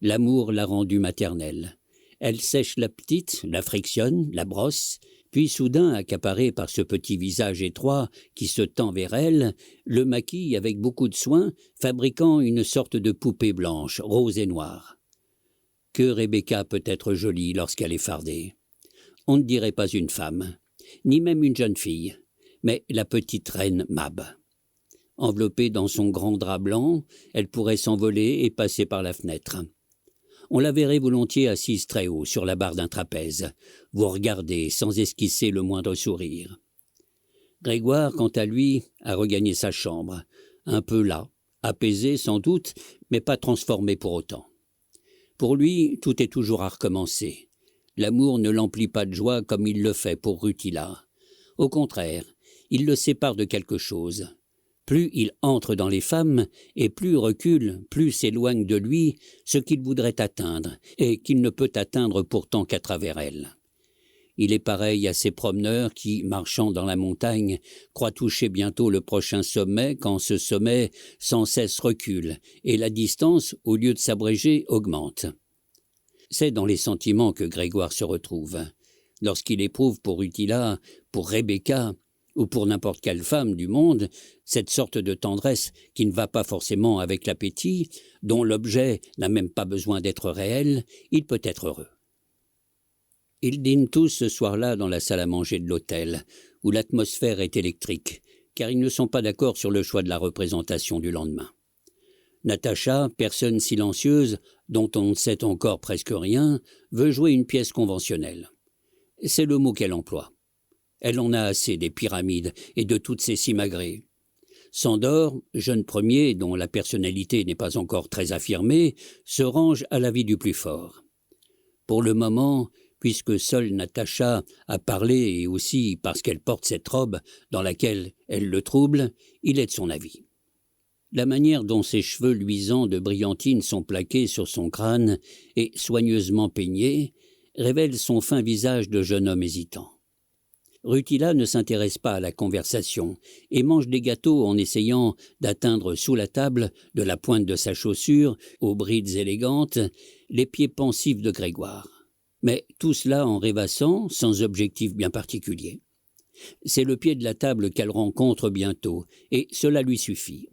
L'amour l'a rendue maternelle. Elle sèche la petite, la frictionne, la brosse, puis soudain, accaparée par ce petit visage étroit qui se tend vers elle, le maquille avec beaucoup de soin, fabriquant une sorte de poupée blanche, rose et noire. Que Rebecca peut être jolie lorsqu'elle est fardée. On ne dirait pas une femme, ni même une jeune fille, mais la petite reine Mab. Enveloppée dans son grand drap blanc, elle pourrait s'envoler et passer par la fenêtre. On la verrait volontiers assise très haut sur la barre d'un trapèze, vous regarder sans esquisser le moindre sourire. Grégoire, quant à lui, a regagné sa chambre, un peu las, apaisé sans doute, mais pas transformé pour autant. Pour lui, tout est toujours à recommencer. L'amour ne l'emplit pas de joie comme il le fait pour Rutila. Au contraire, il le sépare de quelque chose. Plus il entre dans les femmes, et plus recule, plus s'éloigne de lui ce qu'il voudrait atteindre, et qu'il ne peut atteindre pourtant qu'à travers elles. Il est pareil à ces promeneurs qui, marchant dans la montagne, croient toucher bientôt le prochain sommet quand ce sommet sans cesse recule, et la distance, au lieu de s'abréger, augmente. C'est dans les sentiments que Grégoire se retrouve. Lorsqu'il éprouve pour Rutila, pour Rebecca, ou pour n'importe quelle femme du monde, cette sorte de tendresse qui ne va pas forcément avec l'appétit, dont l'objet n'a même pas besoin d'être réel, il peut être heureux. Ils dînent tous ce soir-là dans la salle à manger de l'hôtel, où l'atmosphère est électrique, car ils ne sont pas d'accord sur le choix de la représentation du lendemain. Natacha, personne silencieuse, dont on ne sait encore presque rien, veut jouer une pièce conventionnelle. C'est le mot qu'elle emploie. Elle en a assez des pyramides et de toutes ces simagrées. Sandor, jeune premier dont la personnalité n'est pas encore très affirmée, se range à l'avis du plus fort. Pour le moment, puisque seule Natacha a parlé et aussi parce qu'elle porte cette robe dans laquelle elle le trouble, il est de son avis. La manière dont ses cheveux luisants de brillantine sont plaqués sur son crâne et soigneusement peignés révèle son fin visage de jeune homme hésitant. Rutila ne s'intéresse pas à la conversation et mange des gâteaux en essayant d'atteindre sous la table, de la pointe de sa chaussure aux brides élégantes, les pieds pensifs de Grégoire. Mais tout cela en rêvassant, sans objectif bien particulier. C'est le pied de la table qu'elle rencontre bientôt, et cela lui suffit.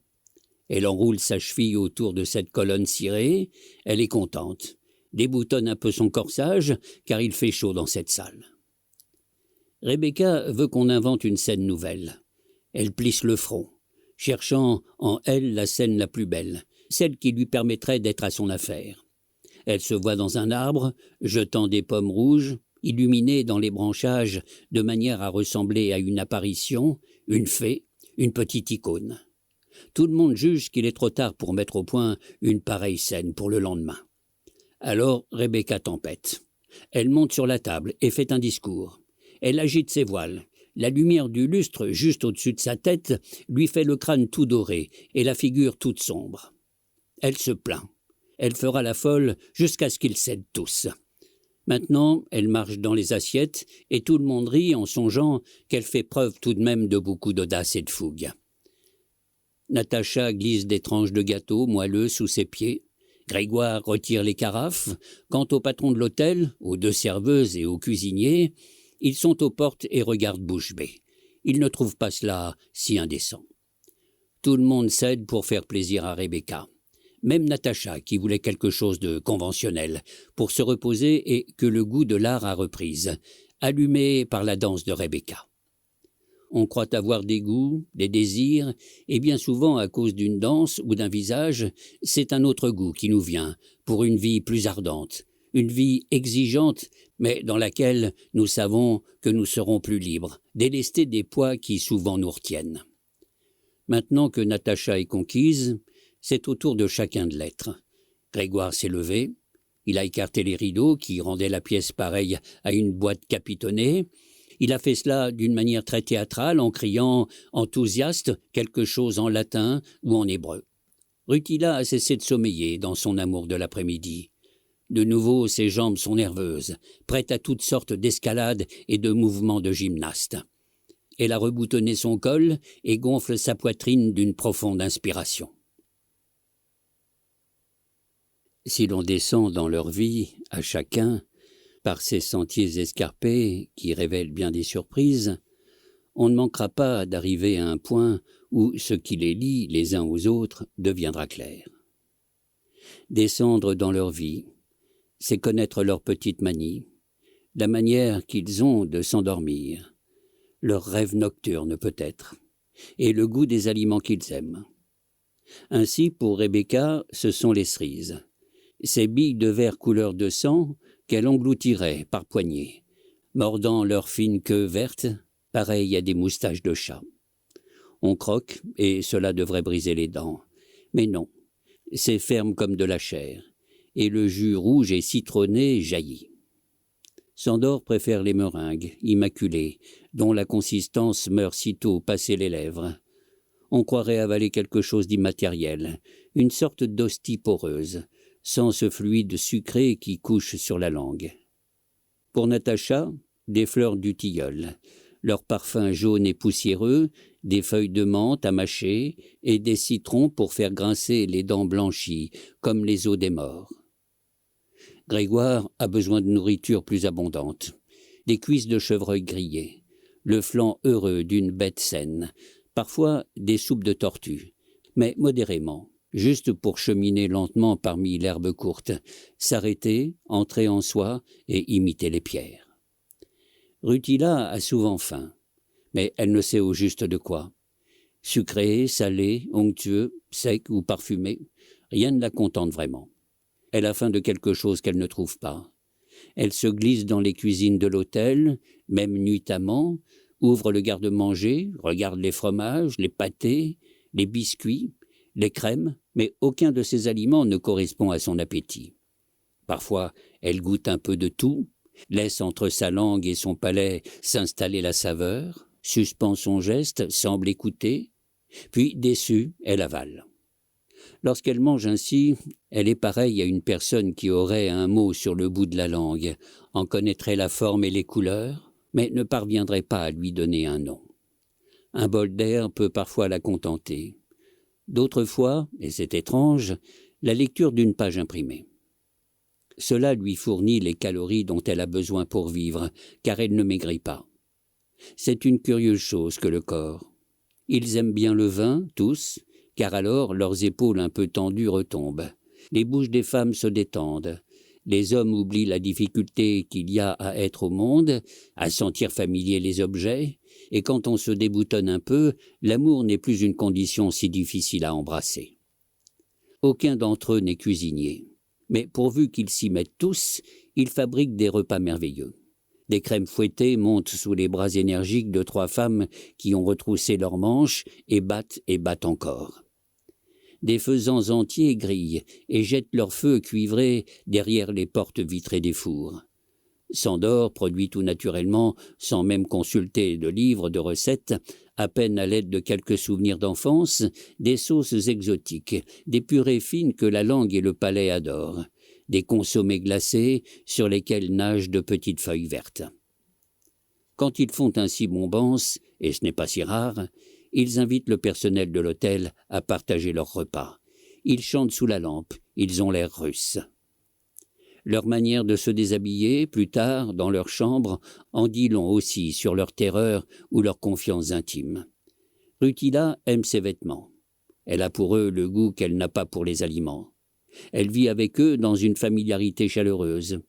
Elle enroule sa cheville autour de cette colonne cirée, elle est contente, déboutonne un peu son corsage, car il fait chaud dans cette salle. Rebecca veut qu'on invente une scène nouvelle. Elle plisse le front, cherchant en elle la scène la plus belle, celle qui lui permettrait d'être à son affaire. Elle se voit dans un arbre, jetant des pommes rouges, illuminées dans les branchages de manière à ressembler à une apparition, une fée, une petite icône. Tout le monde juge qu'il est trop tard pour mettre au point une pareille scène pour le lendemain. Alors Rebecca tempête. Elle monte sur la table et fait un discours. Elle agite ses voiles. La lumière du lustre, juste au-dessus de sa tête, lui fait le crâne tout doré et la figure toute sombre. Elle se plaint. Elle fera la folle jusqu'à ce qu'ils cèdent tous. Maintenant, elle marche dans les assiettes et tout le monde rit en songeant qu'elle fait preuve tout de même de beaucoup d'audace et de fougue. Natacha glisse des tranches de gâteau moelleux sous ses pieds. Grégoire retire les carafes. Quant au patron de l'hôtel, aux deux serveuses et au cuisinier, ils sont aux portes et regardent bouche bée. Ils ne trouvent pas cela si indécent. Tout le monde cède pour faire plaisir à Rebecca. Même Natacha, qui voulait quelque chose de conventionnel, pour se reposer et que le goût de l'art a reprise, allumée par la danse de Rebecca. On croit avoir des goûts, des désirs, et bien souvent, à cause d'une danse ou d'un visage, c'est un autre goût qui nous vient, pour une vie plus ardente, une vie exigeante, mais dans laquelle nous savons que nous serons plus libres, délestés des poids qui souvent nous retiennent. Maintenant que Natacha est conquise, c'est au tour de chacun de l'être. Grégoire s'est levé, il a écarté les rideaux qui rendaient la pièce pareille à une boîte capitonnée. Il a fait cela d'une manière très théâtrale en criant, enthousiaste, quelque chose en latin ou en hébreu. Rutila a cessé de sommeiller dans son amour de l'après-midi. De nouveau, ses jambes sont nerveuses, prêtes à toutes sortes d'escalades et de mouvements de gymnaste. Elle a reboutonné son col et gonfle sa poitrine d'une profonde inspiration. Si l'on descend dans leur vie, à chacun, par ces sentiers escarpés qui révèlent bien des surprises, on ne manquera pas d'arriver à un point où ce qui les lie les uns aux autres deviendra clair. Descendre dans leur vie, c'est connaître leurs petites manies, la manière qu'ils ont de s'endormir, leurs rêves nocturnes peut-être, et le goût des aliments qu'ils aiment. Ainsi, pour Rebecca, ce sont les cerises, ces billes de verre couleur de sang qu'elle engloutirait par poignées, mordant leur fine queue verte, pareille à des moustaches de chat. On croque, et cela devrait briser les dents. Mais non, c'est ferme comme de la chair, et le jus rouge et citronné jaillit. Sandor préfère les meringues, immaculées, dont la consistance meurt sitôt passé les lèvres. On croirait avaler quelque chose d'immatériel, une sorte d'hostie poreuse, sans ce fluide sucré qui couche sur la langue. Pour Natacha, des fleurs du tilleul, leur parfum jaune et poussiéreux, des feuilles de menthe à mâcher et des citrons pour faire grincer les dents blanchies, comme les os des morts. Grégoire a besoin de nourriture plus abondante, des cuisses de chevreuil grillées, le flanc heureux d'une bête saine, parfois des soupes de tortue, mais modérément, juste pour cheminer lentement parmi l'herbe courte, s'arrêter, entrer en soi et imiter les pierres. Rutila a souvent faim, mais elle ne sait au juste de quoi. Sucré, salé, onctueux, sec ou parfumé, rien ne la contente vraiment. Elle a faim de quelque chose qu'elle ne trouve pas. Elle se glisse dans les cuisines de l'hôtel, même nuitamment, ouvre le garde-manger, regarde les fromages, les pâtés, les biscuits, les crèmes, mais aucun de ces aliments ne correspond à son appétit. Parfois, elle goûte un peu de tout, laisse entre sa langue et son palais s'installer la saveur, suspend son geste, semble écouter, puis, déçue, elle avale. Lorsqu'elle mange ainsi, elle est pareille à une personne qui aurait un mot sur le bout de la langue, en connaîtrait la forme et les couleurs, mais ne parviendrait pas à lui donner un nom. Un bol d'air peut parfois la contenter. D'autres fois, et c'est étrange, la lecture d'une page imprimée. Cela lui fournit les calories dont elle a besoin pour vivre, car elle ne maigrit pas. C'est une curieuse chose que le corps. Ils aiment bien le vin, tous, car alors leurs épaules un peu tendues retombent. Les bouches des femmes se détendent. Les hommes oublient la difficulté qu'il y a à être au monde, à sentir familier les objets, et quand on se déboutonne un peu, l'amour n'est plus une condition si difficile à embrasser. Aucun d'entre eux n'est cuisinier, mais pourvu qu'ils s'y mettent tous, ils fabriquent des repas merveilleux. Des crèmes fouettées montent sous les bras énergiques de 3 femmes qui ont retroussé leurs manches et battent encore. Des faisans entiers grillent et jettent leur feu cuivré derrière les portes vitrées des fours. Sandor produit tout naturellement, sans même consulter de livres de recettes, à peine à l'aide de quelques souvenirs d'enfance, des sauces exotiques, des purées fines que la langue et le palais adorent, des consommés glacés sur lesquels nagent de petites feuilles vertes. Quand ils font ainsi bombance, et ce n'est pas si rare, ils invitent le personnel de l'hôtel à partager leur repas. Ils chantent sous la lampe, ils ont l'air russes. Leur manière de se déshabiller, plus tard, dans leur chambre, en dit long aussi sur leur terreur ou leur confiance intime. Rutila aime ses vêtements. Elle a pour eux le goût qu'elle n'a pas pour les aliments. Elle vit avec eux dans une familiarité chaleureuse.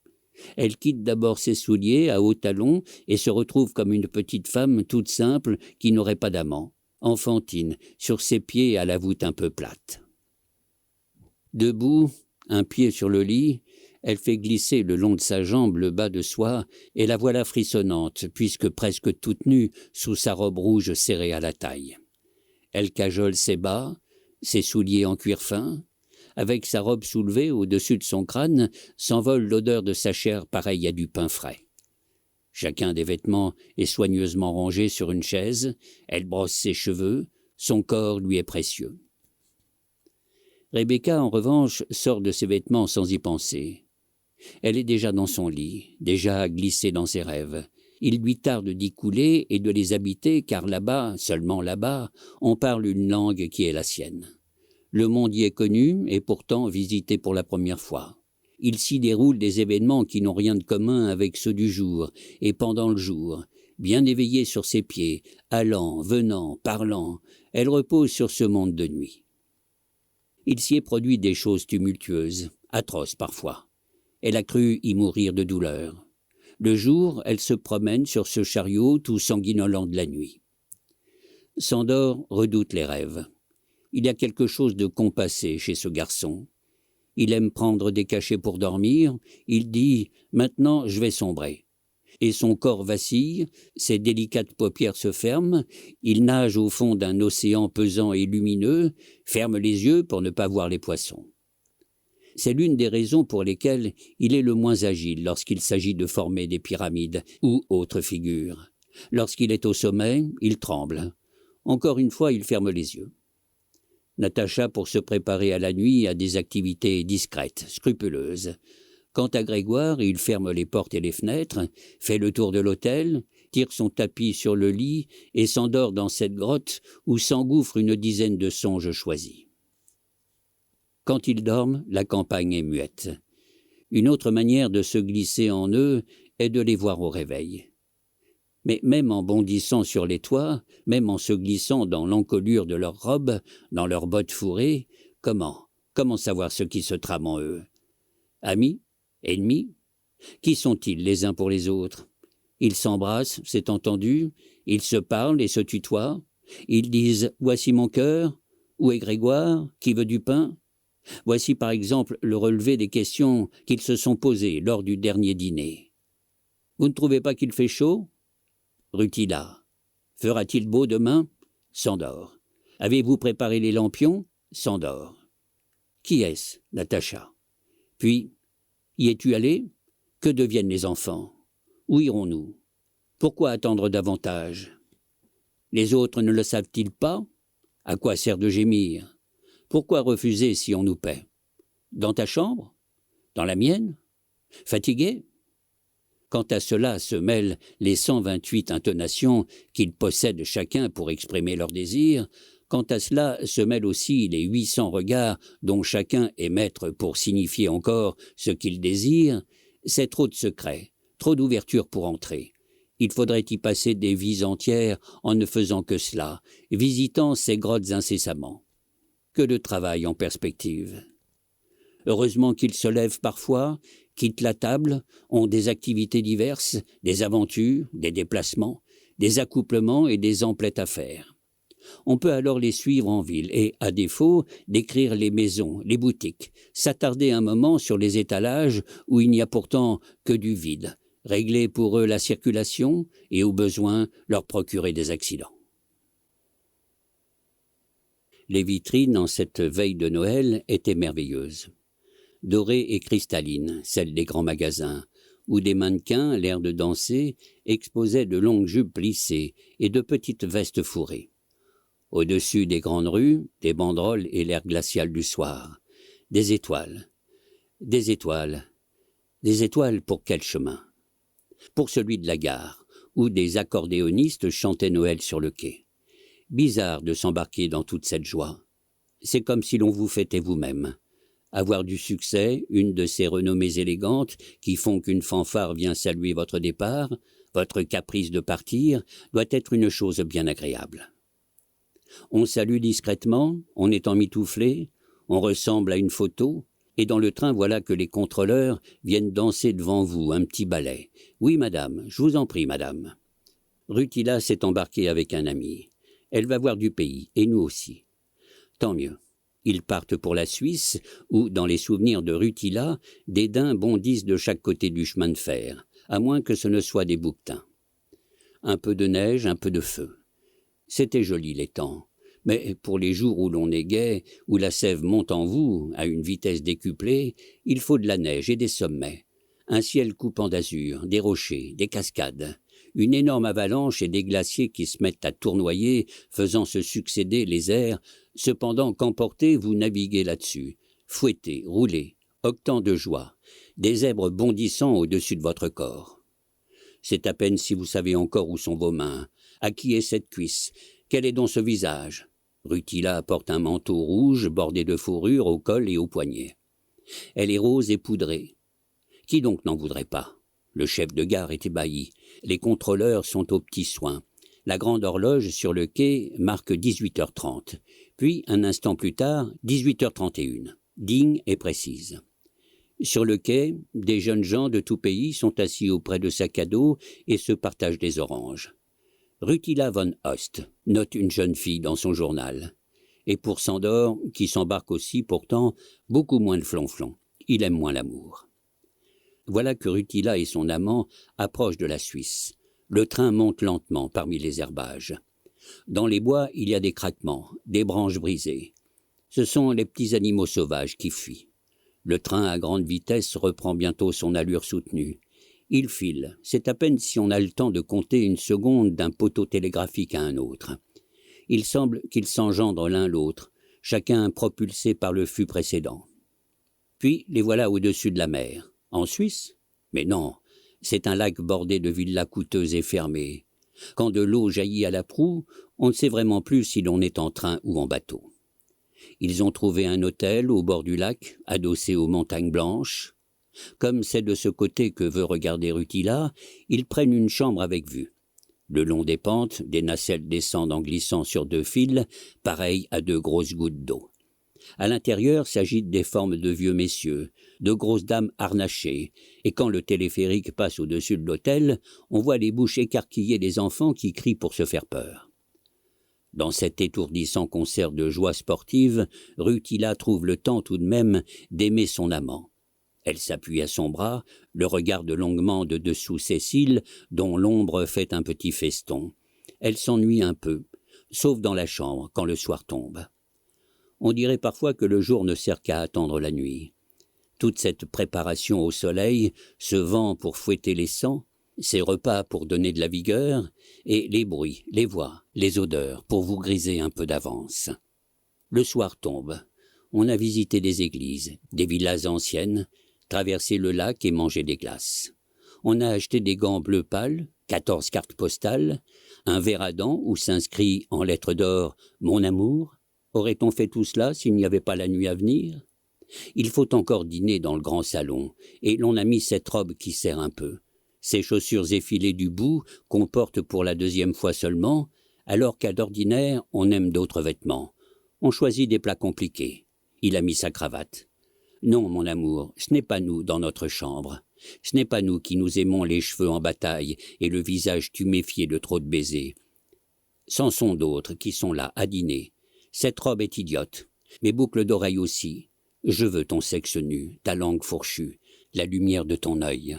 Elle quitte d'abord ses souliers à hauts talons et se retrouve comme une petite femme toute simple qui n'aurait pas d'amant, enfantine, sur ses pieds à la voûte un peu plate. Debout, un pied sur le lit, Elle fait glisser le long de sa jambe le bas de soie, et la voilà frissonnante, puisque presque toute nue, sous sa robe rouge serrée à la taille. Elle cajole ses bas, ses souliers en cuir fin. Avec sa robe soulevée au-dessus de son crâne, s'envole l'odeur de sa chair pareille à du pain frais. Chacun des vêtements est soigneusement rangé sur une chaise, elle brosse ses cheveux, son corps lui est précieux. Rebecca, en revanche, sort de ses vêtements sans y penser. Elle est déjà dans son lit, déjà glissée dans ses rêves. Il lui tarde d'y couler et de les habiter, car là-bas, seulement là-bas, on parle une langue qui est la sienne. Le monde y est connu et pourtant visité pour la première fois. Il s'y déroule des événements qui n'ont rien de commun avec ceux du jour, et pendant le jour, bien éveillée sur ses pieds, allant, venant, parlant, elle repose sur ce monde de nuit. Il s'y est produit des choses tumultueuses, atroces parfois. Elle a cru y mourir de douleur. Le jour, elle se promène sur ce chariot tout sanguinolent de la nuit. Sandor redoute les rêves. Il y a quelque chose de compassé chez ce garçon. Il aime prendre des cachets pour dormir. Il dit « Maintenant, je vais sombrer ». Et son corps vacille, ses délicates paupières se ferment, il nage au fond d'un océan pesant et lumineux, ferme les yeux pour ne pas voir les poissons. C'est l'une des raisons pour lesquelles il est le moins agile lorsqu'il s'agit de former des pyramides ou autres figures. Lorsqu'il est au sommet, il tremble. Encore une fois, il ferme les yeux. Natacha, pour se préparer à la nuit, a des activités discrètes, scrupuleuses. Quant à Grégoire, il ferme les portes et les fenêtres, fait le tour de l'hôtel, tire son tapis sur le lit et s'endort dans cette grotte où s'engouffre une dizaine de songes choisis. Quand ils dorment, la campagne est muette. Une autre manière de se glisser en eux est de les voir au réveil. Mais même en bondissant sur les toits, même en se glissant dans l'encolure de leurs robes, dans leurs bottes fourrées, comment savoir ce qui se trame en eux? Amis? Ennemis? Qui sont-ils les uns pour les autres? Ils s'embrassent, c'est entendu, ils se parlent et se tutoient, ils disent « Voici mon cœur » Où est Grégoire? Qui veut du pain? Voici par exemple le relevé des questions qu'ils se sont posées lors du dernier dîner. Vous ne trouvez pas qu'il fait chaud? Rutila. Fera-t-il beau demain? Sandor. Avez-vous préparé les lampions? Sandor. Qui est-ce? Natacha. Puis, y es-tu allé? Que deviennent les enfants? Où irons-nous? Pourquoi attendre davantage? Les autres ne le savent-ils pas? À quoi sert de gémir? Pourquoi refuser si on nous paie? Dans ta chambre? Dans la mienne? Fatigué? Quant à cela se mêlent les 128 intonations qu'ils possèdent chacun pour exprimer leur désir. Quant à cela se mêlent aussi les 800 regards dont chacun est maître pour signifier encore ce qu'il désire. C'est trop de secrets, trop d'ouverture pour entrer. Il faudrait y passer des vies entières en ne faisant que cela, visitant ces grottes incessamment. Que de travail en perspective. Heureusement qu'ils se lèvent parfois, quittent la table, ont des activités diverses, des aventures, des déplacements, des accouplements et des emplettes à faire. On peut alors les suivre en ville et, à défaut, décrire les maisons, les boutiques, s'attarder un moment sur les étalages où il n'y a pourtant que du vide, régler pour eux la circulation et, au besoin, leur procurer des accidents. Les vitrines, en cette veille de Noël, étaient merveilleuses. Dorées et cristallines, celles des grands magasins, où des mannequins, l'air de danser, exposaient de longues jupes plissées et de petites vestes fourrées. Au-dessus des grandes rues, des banderoles et l'air glacial du soir. Des étoiles. Des étoiles. Des étoiles pour quel chemin? Pour celui de la gare, où des accordéonistes chantaient Noël sur le quai. Bizarre de s'embarquer dans toute cette joie. C'est comme si l'on vous fêtait vous-même. Avoir du succès, une de ces renommées élégantes qui font qu'une fanfare vient saluer votre départ, votre caprice de partir, doit être une chose bien agréable. On salue discrètement, on est emmitouflé, on ressemble à une photo, et dans le train voilà que les contrôleurs viennent danser devant vous un petit ballet. Oui, madame, je vous en prie, madame. Rutila s'est embarquée avec un ami. Elle va voir du pays, et nous aussi. Tant mieux. Ils partent pour la Suisse, où, dans les souvenirs de Rutila, des daims bondissent de chaque côté du chemin de fer, à moins que ce ne soient des bouquetins. Un peu de neige, un peu de feu. C'était joli les temps, mais pour les jours où l'on est gai, où la sève monte en vous, à une vitesse décuplée, il faut de la neige et des sommets, un ciel coupant d'azur, des rochers, des cascades, une énorme avalanche et des glaciers qui se mettent à tournoyer, faisant se succéder les airs, cependant qu'emportés vous naviguez là-dessus, fouettés, roulés, octant de joie, des zèbres bondissant au-dessus de votre corps. C'est à peine si vous savez encore où sont vos mains, à qui est cette cuisse, quel est donc ce visage. Rutila porte un manteau rouge bordé de fourrure au col et aux poignets. Elle est rose et poudrée. Qui donc n'en voudrait pas? Le chef de gare est ébahi. Les contrôleurs sont aux petits soins. La grande horloge sur le quai marque 18h30. Puis, un instant plus tard, 18h31. Digne et précise. Sur le quai, des jeunes gens de tout pays sont assis auprès de sacs à dos et se partagent des oranges. Rutila von Host note une jeune fille dans son journal. Et pour Sandor, qui s'embarque aussi pourtant, beaucoup moins de flonflon. Il aime moins l'amour. Voilà que Rutila et son amant approchent de la Suisse. Le train monte lentement parmi les herbages. Dans les bois, il y a des craquements, des branches brisées. Ce sont les petits animaux sauvages qui fuient. Le train à grande vitesse reprend bientôt son allure soutenue. Il file, c'est à peine si on a le temps de compter une seconde d'un poteau télégraphique à un autre. Il semble qu'ils s'engendrent l'un l'autre, chacun propulsé par le fût précédent. Puis les voilà au-dessus de la mer. En Suisse? Mais non, c'est un lac bordé de villas coûteuses et fermées. Quand de l'eau jaillit à la proue, on ne sait vraiment plus si l'on est en train ou en bateau. Ils ont trouvé un hôtel au bord du lac, adossé aux montagnes blanches. Comme c'est de ce côté que veut regarder Rutila, ils prennent une chambre avec vue. Le long des pentes, des nacelles descendent en glissant sur deux fils, pareilles à deux grosses gouttes d'eau. À l'intérieur s'agitent des formes de vieux messieurs, de grosses dames harnachées, et quand le téléphérique passe au-dessus de l'hôtel, on voit les bouches écarquillées des enfants qui crient pour se faire peur. Dans cet étourdissant concert de joie sportive, Rutila trouve le temps tout de même d'aimer son amant. Elle s'appuie à son bras, le regarde longuement de dessous ses cils, dont l'ombre fait un petit feston. Elle s'ennuie un peu, sauf dans la chambre quand le soir tombe. On dirait parfois que le jour ne sert qu'à attendre la nuit. Toute cette préparation au soleil, ce vent pour fouetter les sangs, ces repas pour donner de la vigueur, et les bruits, les voix, les odeurs pour vous griser un peu d'avance. Le soir tombe. On a visité des églises, des villas anciennes, traversé le lac et mangé des glaces. On a acheté des gants bleu pâle, 14 cartes postales, un verre à dents où s'inscrit en lettres d'or « Mon amour ». Aurait-on fait tout cela s'il n'y avait pas la nuit à venir? Il faut encore dîner dans le grand salon, et l'on a mis cette robe qui serre un peu. Ces chaussures effilées du bout qu'on porte pour la deuxième fois seulement, alors qu'à d'ordinaire on aime d'autres vêtements. On choisit des plats compliqués. Il a mis sa cravate. Non, mon amour, ce n'est pas nous dans notre chambre. Ce n'est pas nous qui nous aimons les cheveux en bataille et le visage tuméfié de trop de baisers. C'en sont d'autres qui sont là à dîner. Cette robe est idiote. Mes boucles d'oreilles aussi. Je veux ton sexe nu, ta langue fourchue, la lumière de ton œil.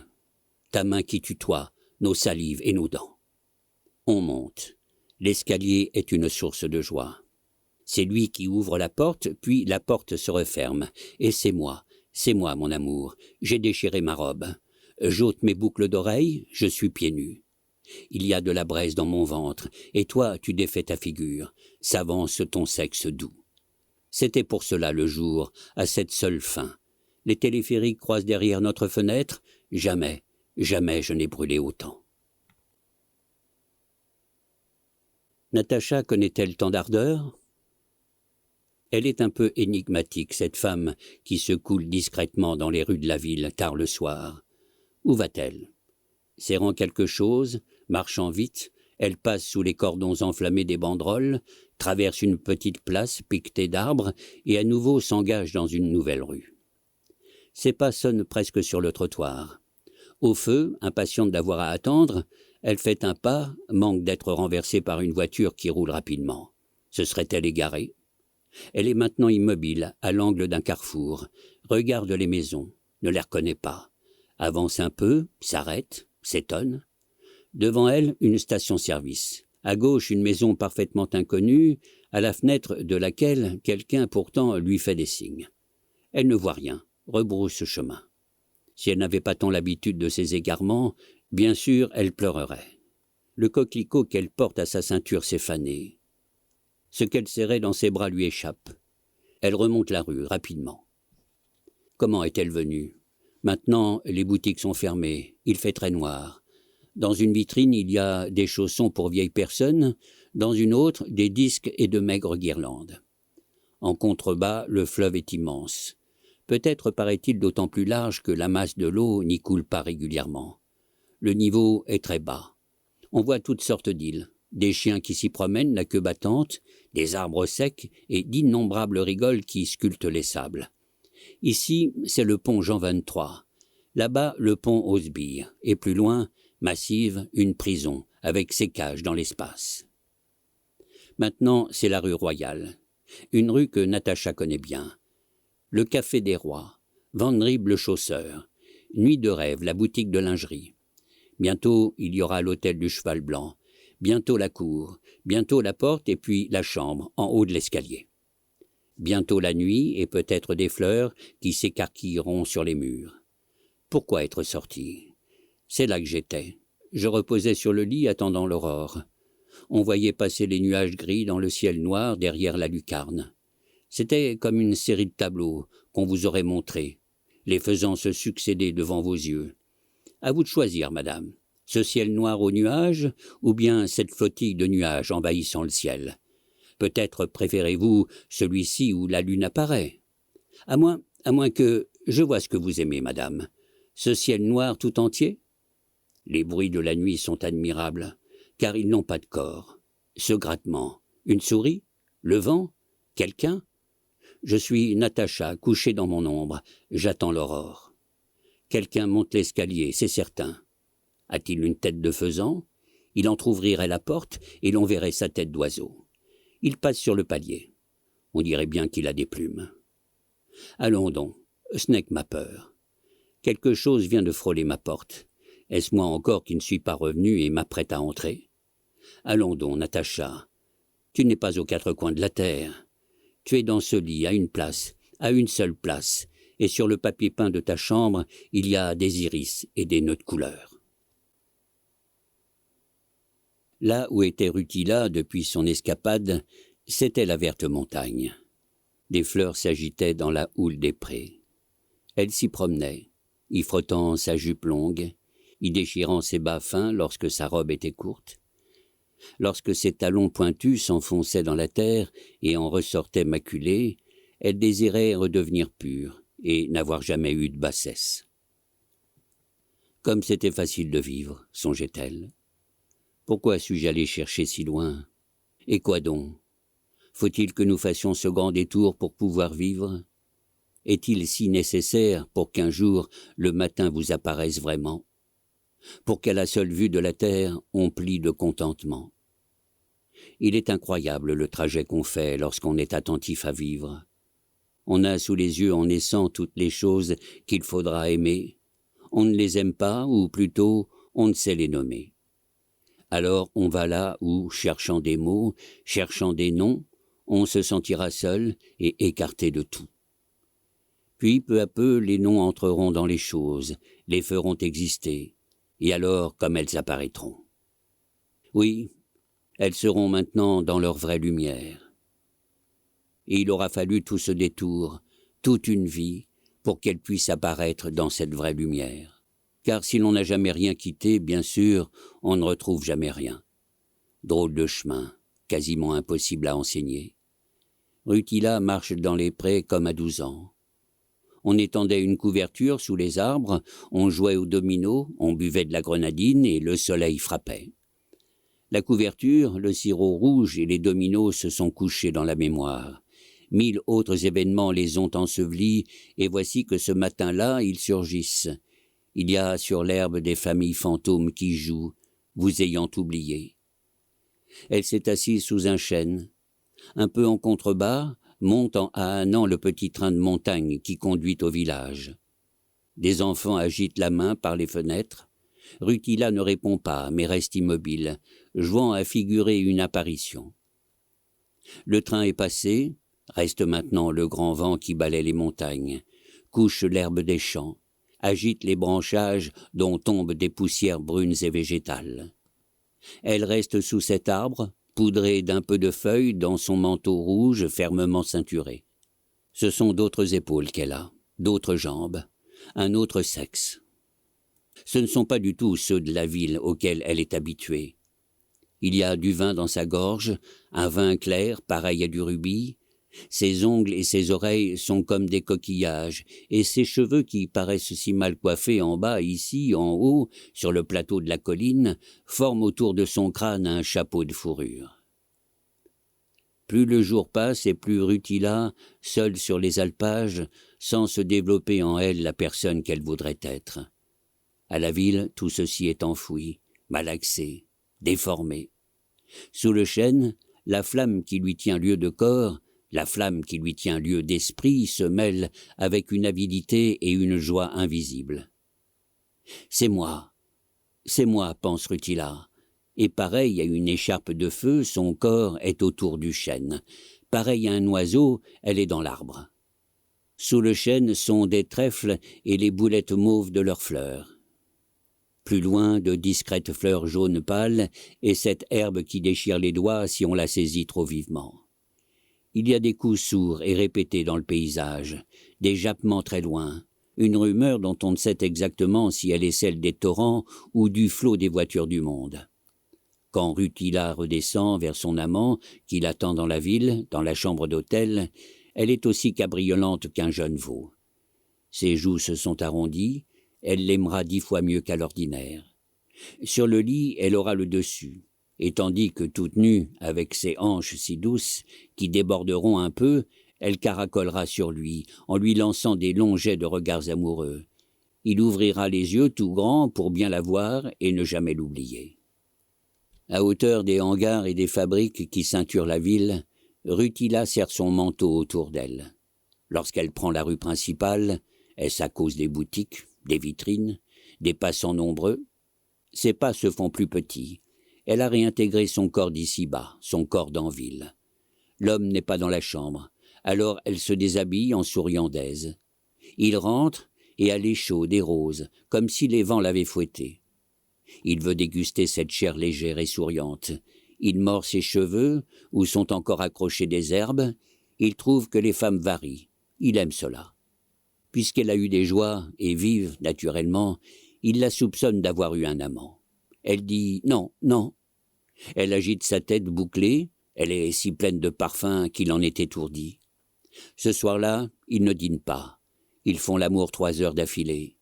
Ta main qui tutoie, nos salives et nos dents. On monte. L'escalier est une source de joie. C'est lui qui ouvre la porte, puis la porte se referme. Et c'est moi, mon amour. J'ai déchiré ma robe. J'ôte mes boucles d'oreilles, je suis pieds nus. Il y a de la braise dans mon ventre, et toi tu défais ta figure, s'avance ton sexe doux. C'était pour cela le jour, à cette seule fin. Les téléphériques croisent derrière notre fenêtre, jamais, jamais je n'ai brûlé autant. Natacha connaît-elle tant d'ardeur? Elle est un peu énigmatique, cette femme qui se coule discrètement dans les rues de la ville tard le soir. Où va-t-elle? Serrant quelque chose, marchant vite, elle passe sous les cordons enflammés des banderoles, traverse une petite place piquetée d'arbres et à nouveau s'engage dans une nouvelle rue. Ses pas sonnent presque sur le trottoir. Au feu, impatiente d'avoir à attendre, elle fait un pas, manque d'être renversée par une voiture qui roule rapidement. Se serait-elle égarée? Elle est maintenant immobile, à l'angle d'un carrefour, regarde les maisons, ne les reconnaît pas, avance un peu, s'arrête, s'étonne. Devant elle, une station-service. À gauche, une maison parfaitement inconnue, à la fenêtre de laquelle quelqu'un pourtant lui fait des signes. Elle ne voit rien, rebrousse chemin. Si elle n'avait pas tant l'habitude de ces égarements, bien sûr, elle pleurerait. Le coquelicot qu'elle porte à sa ceinture s'est fané. Ce qu'elle serrait dans ses bras lui échappe. Elle remonte la rue rapidement. Comment est-elle venue? Maintenant, les boutiques sont fermées, il fait très noir. Dans une vitrine, il y a des chaussons pour vieilles personnes, dans une autre, des disques et de maigres guirlandes. En contrebas, le fleuve est immense. Peut-être paraît-il d'autant plus large que la masse de l'eau n'y coule pas régulièrement. Le niveau est très bas. On voit toutes sortes d'îles, des chiens qui s'y promènent, la queue battante, des arbres secs et d'innombrables rigoles qui sculptent les sables. Ici, c'est le pont Jean XXIII. Là-bas, le pont aux Sbires. Et plus loin, massive, une prison, avec ses cages dans l'espace. Maintenant, c'est la rue Royale. Une rue que Natacha connaît bien. Le Café des Rois, Van Rib le chausseur, Nuit de rêve, la boutique de lingerie. Bientôt, il y aura l'hôtel du Cheval Blanc, bientôt la cour, bientôt la porte et puis la chambre, en haut de l'escalier. Bientôt la nuit et peut-être des fleurs qui s'écarquilleront sur les murs. Pourquoi être sorti? C'est là que j'étais. Je reposais sur le lit attendant l'aurore. On voyait passer les nuages gris dans le ciel noir derrière la lucarne. C'était comme une série de tableaux qu'on vous aurait montrés, les faisant se succéder devant vos yeux. À vous de choisir, madame, ce ciel noir aux nuages ou bien cette flottille de nuages envahissant le ciel. Peut-être préférez-vous celui-ci où la lune apparaît. À moins que je vois ce que vous aimez, madame. Ce ciel noir tout entier? Les bruits de la nuit sont admirables, car ils n'ont pas de corps. Ce grattement, une souris? Le vent? Quelqu'un? Je suis Natacha, couchée dans mon ombre. J'attends l'aurore. Quelqu'un monte l'escalier, c'est certain. A-t-il une tête de faisan? Il entr'ouvrirait la porte et l'on verrait sa tête d'oiseau. Il passe sur le palier. On dirait bien qu'il a des plumes. Allons donc, ce n'est que ma peur. Quelque chose vient de frôler ma porte. Est-ce moi encore qui ne suis pas revenu et m'apprête à entrer? Allons donc, Natacha. Tu n'es pas aux quatre coins de la terre. Tu es dans ce lit, à une seule place, et sur le papier peint de ta chambre, il y a des iris et des nœuds de couleur. Là où était Rutila depuis son escapade, c'était la verte montagne. Des fleurs s'agitaient dans la houle des prés. Elle s'y promenait, y frottant sa jupe longue, y déchirant ses bas fins lorsque sa robe était courte. Lorsque ses talons pointus s'enfonçaient dans la terre et en ressortaient maculés, elle désirait redevenir pure et n'avoir jamais eu de bassesse. Comme c'était facile de vivre, songeait-elle. Pourquoi suis-je allé chercher si loin? Et quoi donc? Faut-il que nous fassions ce grand détour pour pouvoir vivre? Est-il si nécessaire pour qu'un jour le matin vous apparaisse vraiment? Pour qu'à la seule vue de la terre, on plie de contentement. Il est incroyable le trajet qu'on fait lorsqu'on est attentif à vivre. On a sous les yeux en naissant toutes les choses qu'il faudra aimer. On ne les aime pas, ou plutôt, on ne sait les nommer. Alors on va là où, cherchant des mots, cherchant des noms, on se sentira seul et écarté de tout. Puis, peu à peu, les noms entreront dans les choses, les feront exister, et alors comme elles apparaîtront. Oui, elles seront maintenant dans leur vraie lumière. Et il aura fallu tout ce détour, toute une vie, pour qu'elles puissent apparaître dans cette vraie lumière. Car si l'on n'a jamais rien quitté, bien sûr, on ne retrouve jamais rien. Drôle de chemin, quasiment impossible à enseigner. Rutila marche dans les prés comme à 12 ans. On étendait une couverture sous les arbres, on jouait au domino, on buvait de la grenadine et le soleil frappait. La couverture, le sirop rouge et les dominos se sont couchés dans la mémoire. 1000 autres événements les ont ensevelis, et voici que ce matin-là, ils surgissent. Il y a sur l'herbe des familles fantômes qui jouent, vous ayant oublié. Elle s'est assise sous un chêne. Un peu en contrebas, monte en hannant le petit train de montagne qui conduit au village. Des enfants agitent la main par les fenêtres. Rutila ne répond pas, mais reste immobile, jouant à figurer une apparition. Le train est passé, reste maintenant le grand vent qui balaie les montagnes, couche l'herbe des champs, agite les branchages dont tombent des poussières brunes et végétales. Elle reste sous cet arbre, poudrée d'un peu de feuilles dans son manteau rouge fermement ceinturé. Ce sont d'autres épaules qu'elle a, d'autres jambes, un autre sexe. Ce ne sont pas du tout ceux de la ville auxquels elle est habituée. Il y a du vin dans sa gorge, un vin clair pareil à du rubis. Ses ongles et ses oreilles sont comme des coquillages, et ses cheveux qui paraissent si mal coiffés en bas, ici, en haut, sur le plateau de la colline, forment autour de son crâne un chapeau de fourrure. Plus le jour passe et plus Rutila, seule sur les alpages, sent se développer en elle la personne qu'elle voudrait être. À la ville, tout ceci est enfoui, malaxé, déformé. Sous le chêne, la flamme qui lui tient lieu de corps, la flamme qui lui tient lieu d'esprit se mêle avec une avidité et une joie invisibles. C'est moi, pense Rutila. Et pareil à une écharpe de feu, son corps est autour du chêne. Pareil à un oiseau, elle est dans l'arbre. Sous le chêne sont des trèfles et les boulettes mauves de leurs fleurs. Plus loin, de discrètes fleurs jaunes pâles et cette herbe qui déchire les doigts si on la saisit trop vivement. Il y a des coups sourds et répétés dans le paysage, des jappements très loin, une rumeur dont on ne sait exactement si elle est celle des torrents ou du flot des voitures du monde. Quand Rutila redescend vers son amant, qui l'attend dans la ville, dans la chambre d'hôtel, elle est aussi cabriolante qu'un jeune veau. Ses joues se sont arrondies, elle l'aimera 10 fois mieux qu'à l'ordinaire. Sur le lit, elle aura le dessus. Et tandis que toute nue, avec ses hanches si douces, qui déborderont un peu, elle caracolera sur lui, en lui lançant des longs jets de regards amoureux. Il ouvrira les yeux tout grands pour bien la voir et ne jamais l'oublier. À hauteur des hangars et des fabriques qui ceinturent la ville, Rutila serre son manteau autour d'elle. Lorsqu'elle prend la rue principale, est-ce à cause des boutiques, des vitrines, des passants nombreux? Ses pas se font plus petits. Elle a réintégré son corps d'ici-bas, son corps d'en-ville. L'homme n'est pas dans la chambre, alors elle se déshabille en souriant d'aise. Il rentre et a les chauds des roses, comme si les vents l'avaient fouetté. Il veut déguster cette chair légère et souriante. Il mord ses cheveux, où sont encore accrochées des herbes. Il trouve que les femmes varient. Il aime cela. Puisqu'elle a eu des joies, et vive, naturellement, il la soupçonne d'avoir eu un amant. Elle dit « non, non ». Elle agite sa tête bouclée, elle est si pleine de parfums qu'il en est étourdi. Ce soir-là, ils ne dînent pas. Ils font l'amour 3 heures d'affilée.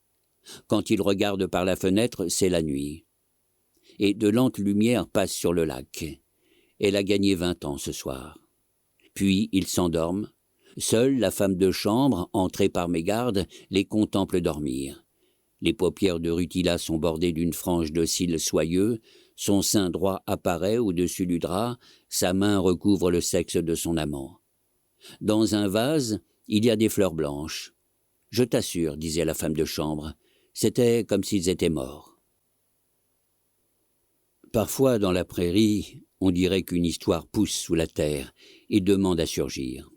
Quand ils regardent par la fenêtre, c'est la nuit. Et de lentes lumières passent sur le lac. Elle a gagné 20 ans ce soir. Puis ils s'endorment. Seule la femme de chambre, entrée par mégarde, les contemple dormir. Les paupières de Rutila sont bordées d'une frange de cils soyeux, son sein droit apparaît au-dessus du drap, sa main recouvre le sexe de son amant. Dans un vase, il y a des fleurs blanches. « Je t'assure, disait la femme de chambre, c'était comme s'ils étaient morts. » Parfois, dans la prairie, on dirait qu'une histoire pousse sous la terre et demande à surgir.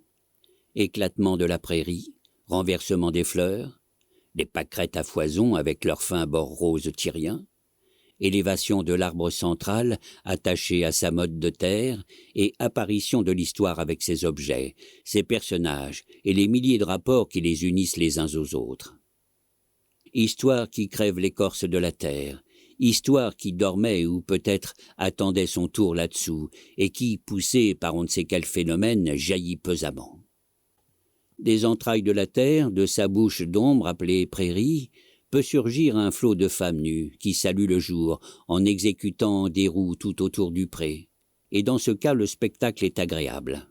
Éclatement de la prairie, renversement des fleurs, des pâquerettes à foison avec leurs fins bords roses tyriens, élévation de l'arbre central attaché à sa motte de terre et apparition de l'histoire avec ses objets, ses personnages et les milliers de rapports qui les unissent les uns aux autres. Histoire qui crève l'écorce de la terre, histoire qui dormait ou peut-être attendait son tour là-dessous et qui, poussée par on ne sait quel phénomène, jaillit pesamment. Des entrailles de la terre, de sa bouche d'ombre appelée prairie, peut surgir un flot de femmes nues qui saluent le jour en exécutant des roues tout autour du pré. Et dans ce cas, le spectacle est agréable.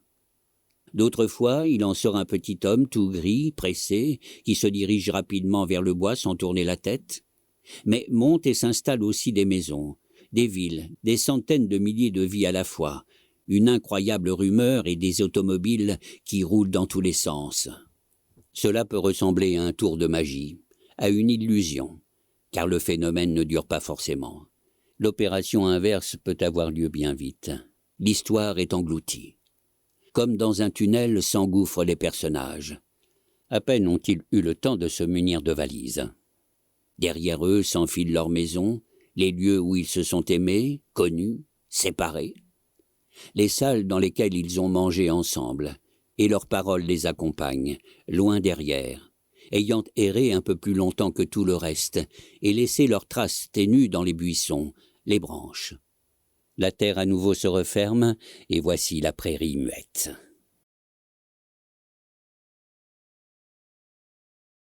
D'autres fois, il en sort un petit homme tout gris, pressé, qui se dirige rapidement vers le bois sans tourner la tête. Mais montent et s'installent aussi des maisons, des villes, des centaines de milliers de vies à la fois, une incroyable rumeur et des automobiles qui roulent dans tous les sens. Cela peut ressembler à un tour de magie, à une illusion, car le phénomène ne dure pas forcément. L'opération inverse peut avoir lieu bien vite. L'histoire est engloutie. Comme dans un tunnel s'engouffrent les personnages. À peine ont-ils eu le temps de se munir de valises. Derrière eux s'enfilent leurs maisons, les lieux où ils se sont aimés, connus, séparés. Les salles dans lesquelles ils ont mangé ensemble, et leurs paroles les accompagnent, loin derrière, ayant erré un peu plus longtemps que tout le reste, et laissé leurs traces ténues dans les buissons, les branches. La terre à nouveau se referme, et voici la prairie muette.